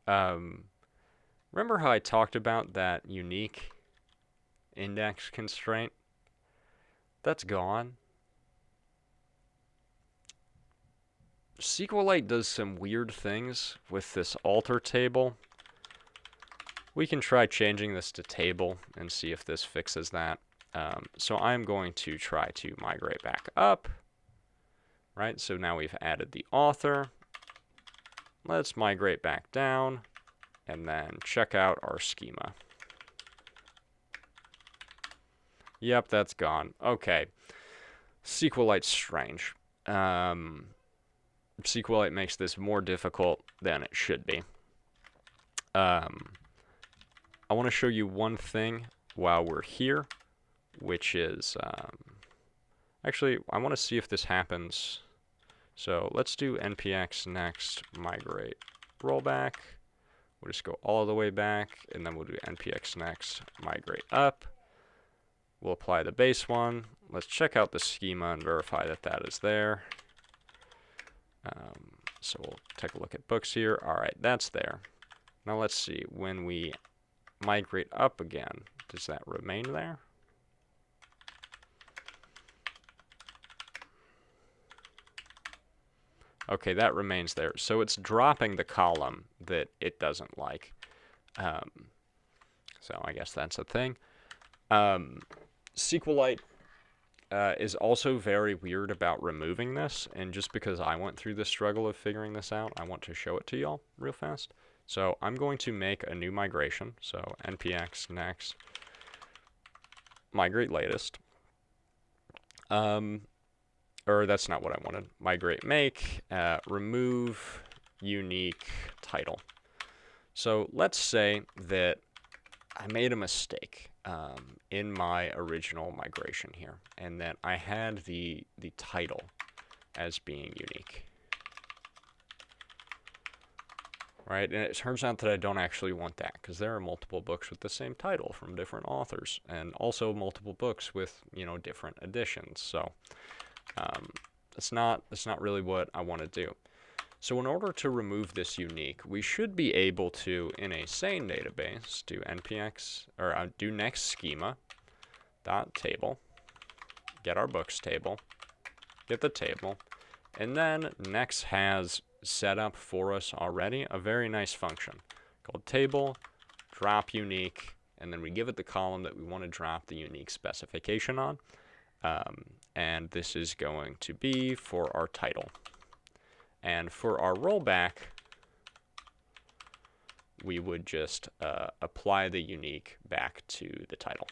Remember how I talked about that unique index constraint? That's gone. SQLite does some weird things with this alter table. We can try changing this to table and see if this fixes that. So I'm going to try to migrate back up. Right, so now we've added the author. Let's migrate back down and then check out our schema. Yep, that's gone. Okay. SQLite's strange. SQLite makes this more difficult than it should be. I want to show you one thing while we're here, which is, actually, I want to see if this happens. So let's do npx next migrate rollback. We'll just go all the way back, and then we'll do npx next migrate up. We'll apply the base one. Let's check out the schema and verify that that is there. So we'll take a look at books here. All right, that's there. Now let's see, when we migrate up again, does that remain there? Okay, that remains there. So it's dropping the column that it doesn't like. So I guess that's a thing. SQLite is also very weird about removing this, and just because I went through the struggle of figuring this out, I want to show it to y'all real fast. So I'm going to make a new migration. So npx next migrate latest. Or that's not what I wanted. Migrate make, remove unique title. So let's say that I made a mistake in my original migration here, and that I had the title as being unique. Right, and it turns out that I don't actually want that, because there are multiple books with the same title from different authors, and also multiple books with, you know, different editions. So it's not really what I want to do. So in order to remove this unique, we should be able to, in a sane database, do npx, or do next schema dot table, get our books table, get the table, and then next has set up for us already a very nice function called table drop unique, and then we give it the column that we want to drop the unique specification on, and this is going to be for our title. And for our rollback, we would just apply the unique back to the title.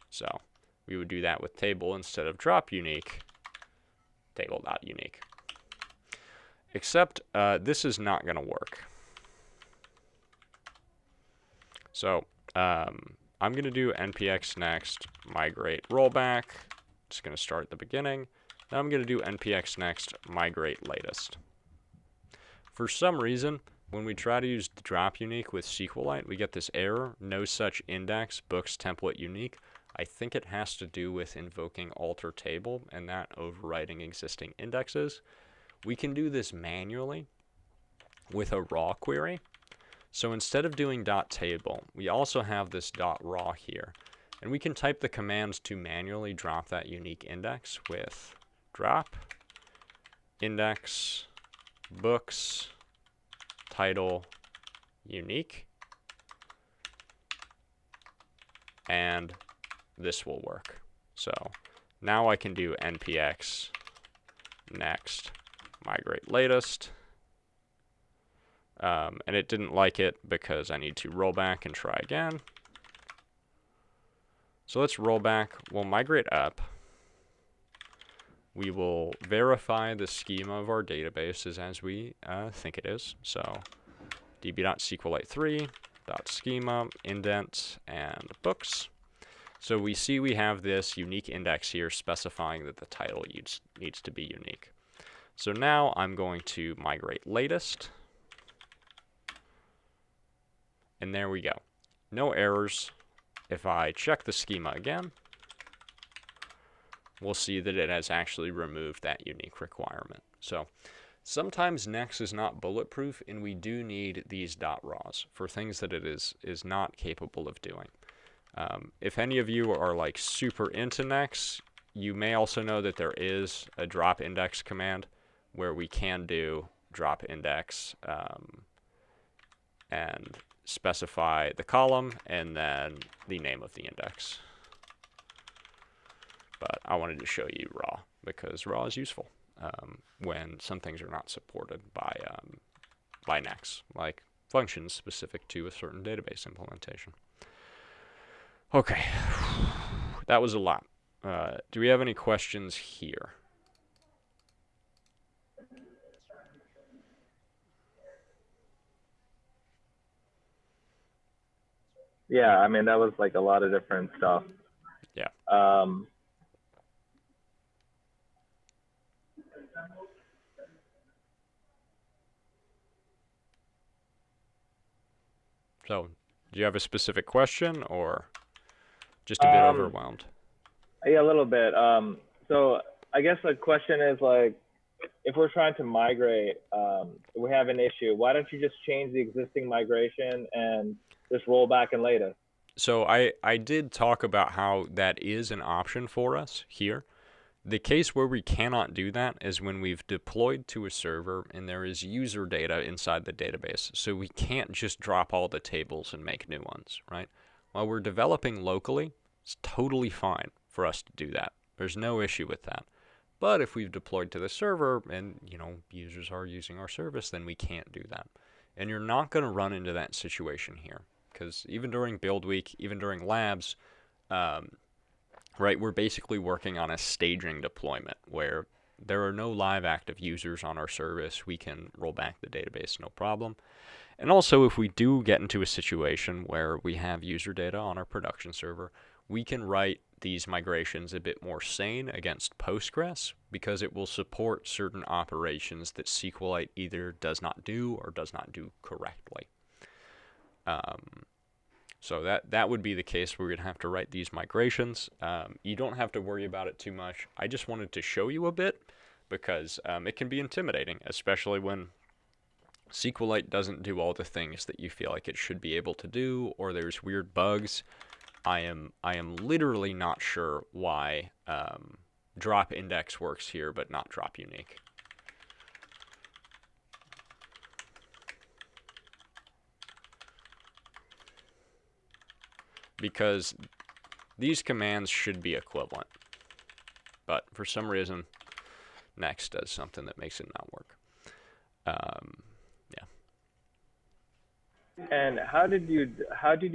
So we would do that with table instead of drop unique, table.unique. Except this is not going to work. So I'm going to do npx next migrate rollback. Just going to start at the beginning. Now I'm going to do npx next migrate latest. For some reason, when we try to use the drop unique with SQLite, we get this error, no such index books template unique. I think it has to do with invoking alter table and not overriding existing indexes. We can do this manually with a raw query. So instead of doing .table, we also have this .raw here. And we can type the commands to manually drop that unique index with drop index books title unique, and this will work. So now I can do npx next migrate latest, and it didn't like it because I need to roll back and try again. So let's roll back. We'll migrate up. We will verify the schema of our database is as we think it is. So db.sqlite3.schema, indent, and books. So we see we have this unique index here specifying that the title needs to be unique. So now I'm going to migrate latest. And there we go. No errors. If I check the schema again, we'll see that it has actually removed that unique requirement. So sometimes Next is not bulletproof, and we do need these .raws for things that it is not capable of doing. If any of you are like super into Next, you may also know that there is a drop index command where we can do drop index and specify the column and then the name of the index. But I wanted to show you raw because raw is useful when some things are not supported by Next, like functions specific to a certain database implementation. Okay, that was a lot. Do we have any questions here? Yeah, I mean, that was like a lot of different stuff. Yeah. So, do you have a specific question or just a bit overwhelmed? Yeah, a little bit. So I guess the question is like, if we're trying to migrate, we have an issue. Why don't you just change the existing migration and just roll back and latest? So I did talk about how that is an option for us here. The case where we cannot do that is when we've deployed to a server and there is user data inside the database. So we can't just drop all the tables and make new ones, right? While we're developing locally, it's totally fine for us to do that. There's no issue with that. But if we've deployed to the server and, you know, users are using our service, then we can't do that. And you're not going to run into that situation here because even during build week, even during labs, right, we're basically working on a staging deployment where there are no live active users on our service. We can roll back the database, no problem. And also, if we do get into a situation where we have user data on our production server, we can write these migrations a bit more sane against Postgres because it will support certain operations that SQLite either does not do or does not do correctly. So that would be the case where we'd have to write these migrations. You don't have to worry about it too much. I just wanted to show you a bit because it can be intimidating, especially when SQLite doesn't do all the things that you feel like it should be able to do, or there's weird bugs. I am literally not sure why drop index works here, but not drop unique. Because these commands should be equivalent, but for some reason, Next does something that makes it not work. Yeah. And how did you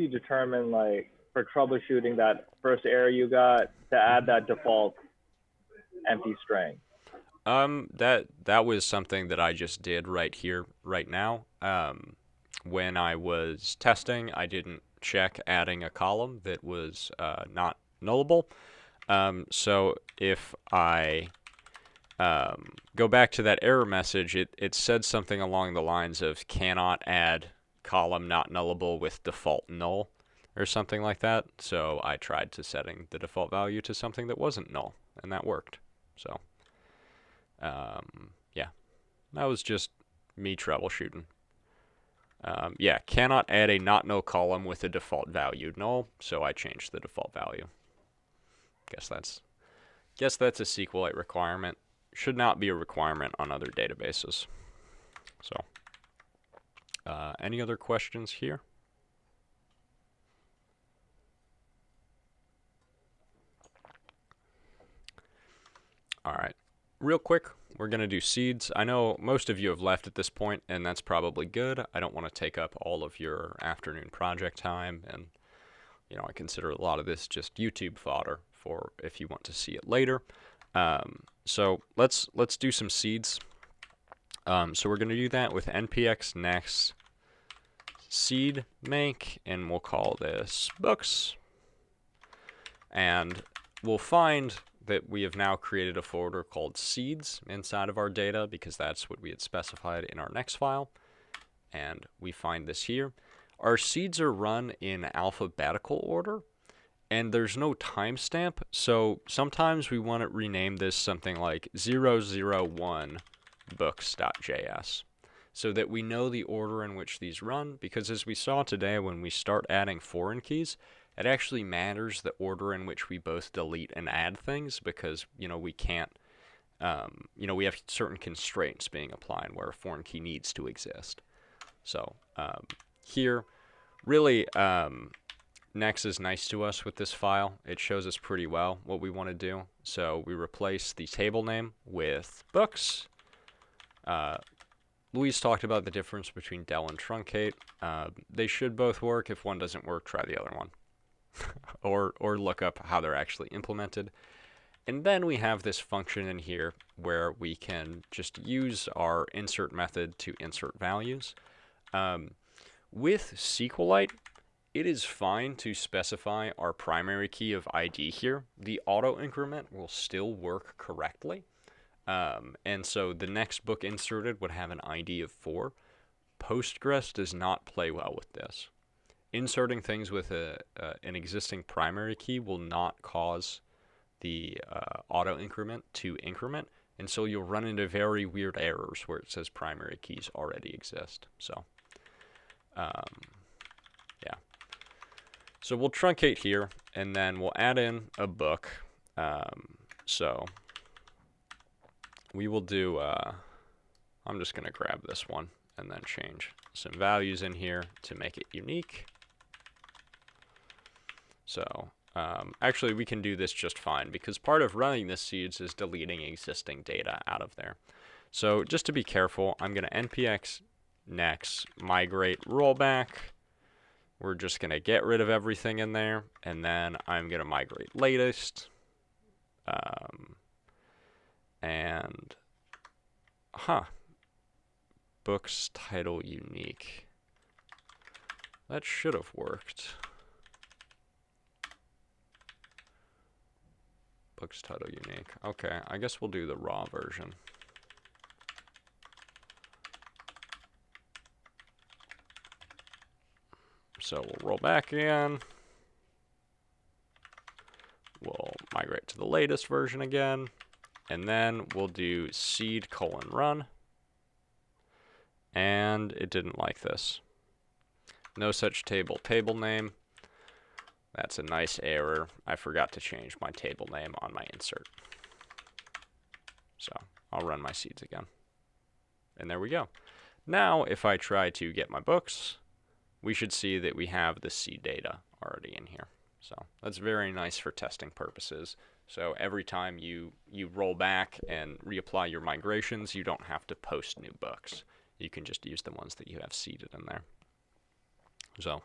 determine, like, for troubleshooting that first error you got, to add that default empty string? That was something that I just did right here, right now. When I was testing, I didn't check adding a column that was not nullable. So if I go back to that error message, it said something along the lines of cannot add column not nullable with default null or something like that. So I tried to setting the default value to something that wasn't null, and that worked. So yeah, that was just me troubleshooting. Yeah, cannot add a not null column with a default value null, so I changed the default value. Guess that's a SQLite requirement. Should not be a requirement on other databases. So, any other questions here? All right, real quick, we're going to do seeds. I know most of you have left at this point, and that's probably good. I don't want to take up all of your afternoon project time, and I consider a lot of this just YouTube fodder for if you want to see it later. So let's do some seeds. So we're going to do that with npx next seed make, and we'll call this books. And we'll find that we have now created a folder called seeds inside of our data, because that's what we had specified in our next file. And we find this here. Our seeds are run in alphabetical order, and there's no timestamp, so sometimes we want to rename this something like 001 books.js, so that we know the order in which these run, because as we saw today, when we start adding foreign keys, it actually matters the order in which we both delete and add things, because we can't, we have certain constraints being applied where a foreign key needs to exist. So here, really, Next is nice to us with this file. It shows us pretty well what we want to do. So we replace the table name with books. Louise talked about the difference between del and truncate. They should both work. If one doesn't work, try the other one. or look up how they're actually implemented. And then we have this function in here where we can just use our insert method to insert values. With SQLite, it is fine to specify our primary key of ID here. The auto increment will still work correctly. And so the next book inserted would have an ID of 4. Postgres does not play well with this. Inserting things with an existing primary key will not cause the auto increment to increment, and so you'll run into very weird errors where it says primary keys already exist. So yeah, so we'll truncate here, and then we'll add in a book. So we will do I'm just gonna grab this one and then change some values in here to make it unique. So actually, we can do this just fine, because part of running this seeds is deleting existing data out of there. So just to be careful, I'm going to npx next migrate rollback. We're just going to get rid of everything in there, and then I'm going to migrate latest. And books title unique. That should have worked. Books title unique. Okay, I guess we'll do the raw version. So we'll roll back again. We'll migrate to the latest version again. And then we'll do seed:run. And it didn't like this. No such table name. That's a nice error. I forgot to change my table name on my insert. So I'll run my seeds again. And there we go. Now, if I try to get my books, we should see that we have the seed data already in here. So that's very nice for testing purposes. So every time you roll back and reapply your migrations, you don't have to post new books. You can just use the ones that you have seeded in there. So,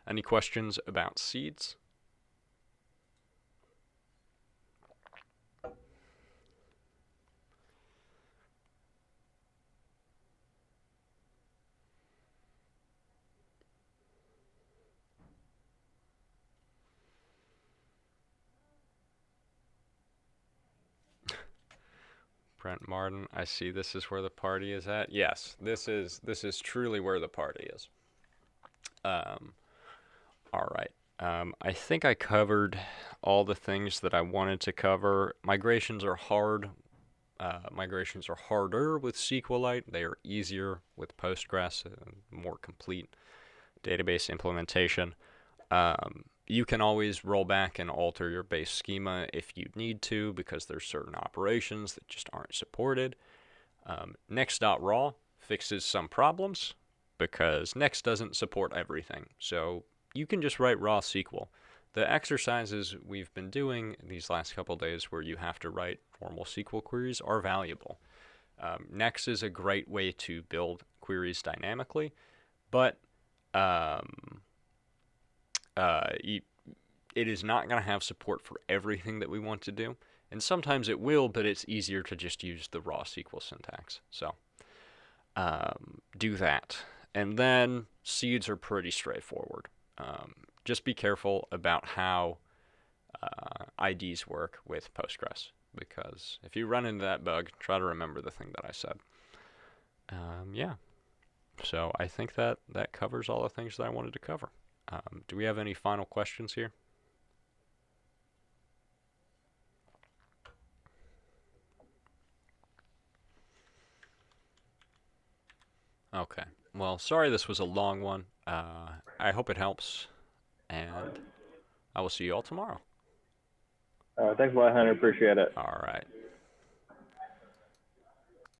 any questions about seeds? Brent Martin, I see this is where the party is at. Yes, this is truly where the party is. All right. I think I covered all the things that I wanted to cover. Migrations are hard. migrations are harder with SQLite. They are easier with Postgres, more complete database implementation. You can always roll back and alter your base schema if you need to, because there's certain operations that just aren't supported. Next.raw fixes some problems because Next doesn't support everything. So you can just write raw SQL. The exercises we've been doing these last couple days where you have to write formal SQL queries are valuable. Next is a great way to build queries dynamically, but it is not going to have support for everything that we want to do. And sometimes it will, but it's easier to just use the raw SQL syntax. So do that. And then seeds are pretty straightforward. Just be careful about how IDs work with Postgres, because if you run into that bug, try to remember the thing that I said. Yeah. So I think that covers all the things that I wanted to cover. Do we have any final questions here? Okay. Well, sorry this was a long one. I hope it helps, and I will see you all tomorrow. Thanks a lot, Hunter. Appreciate it. All right.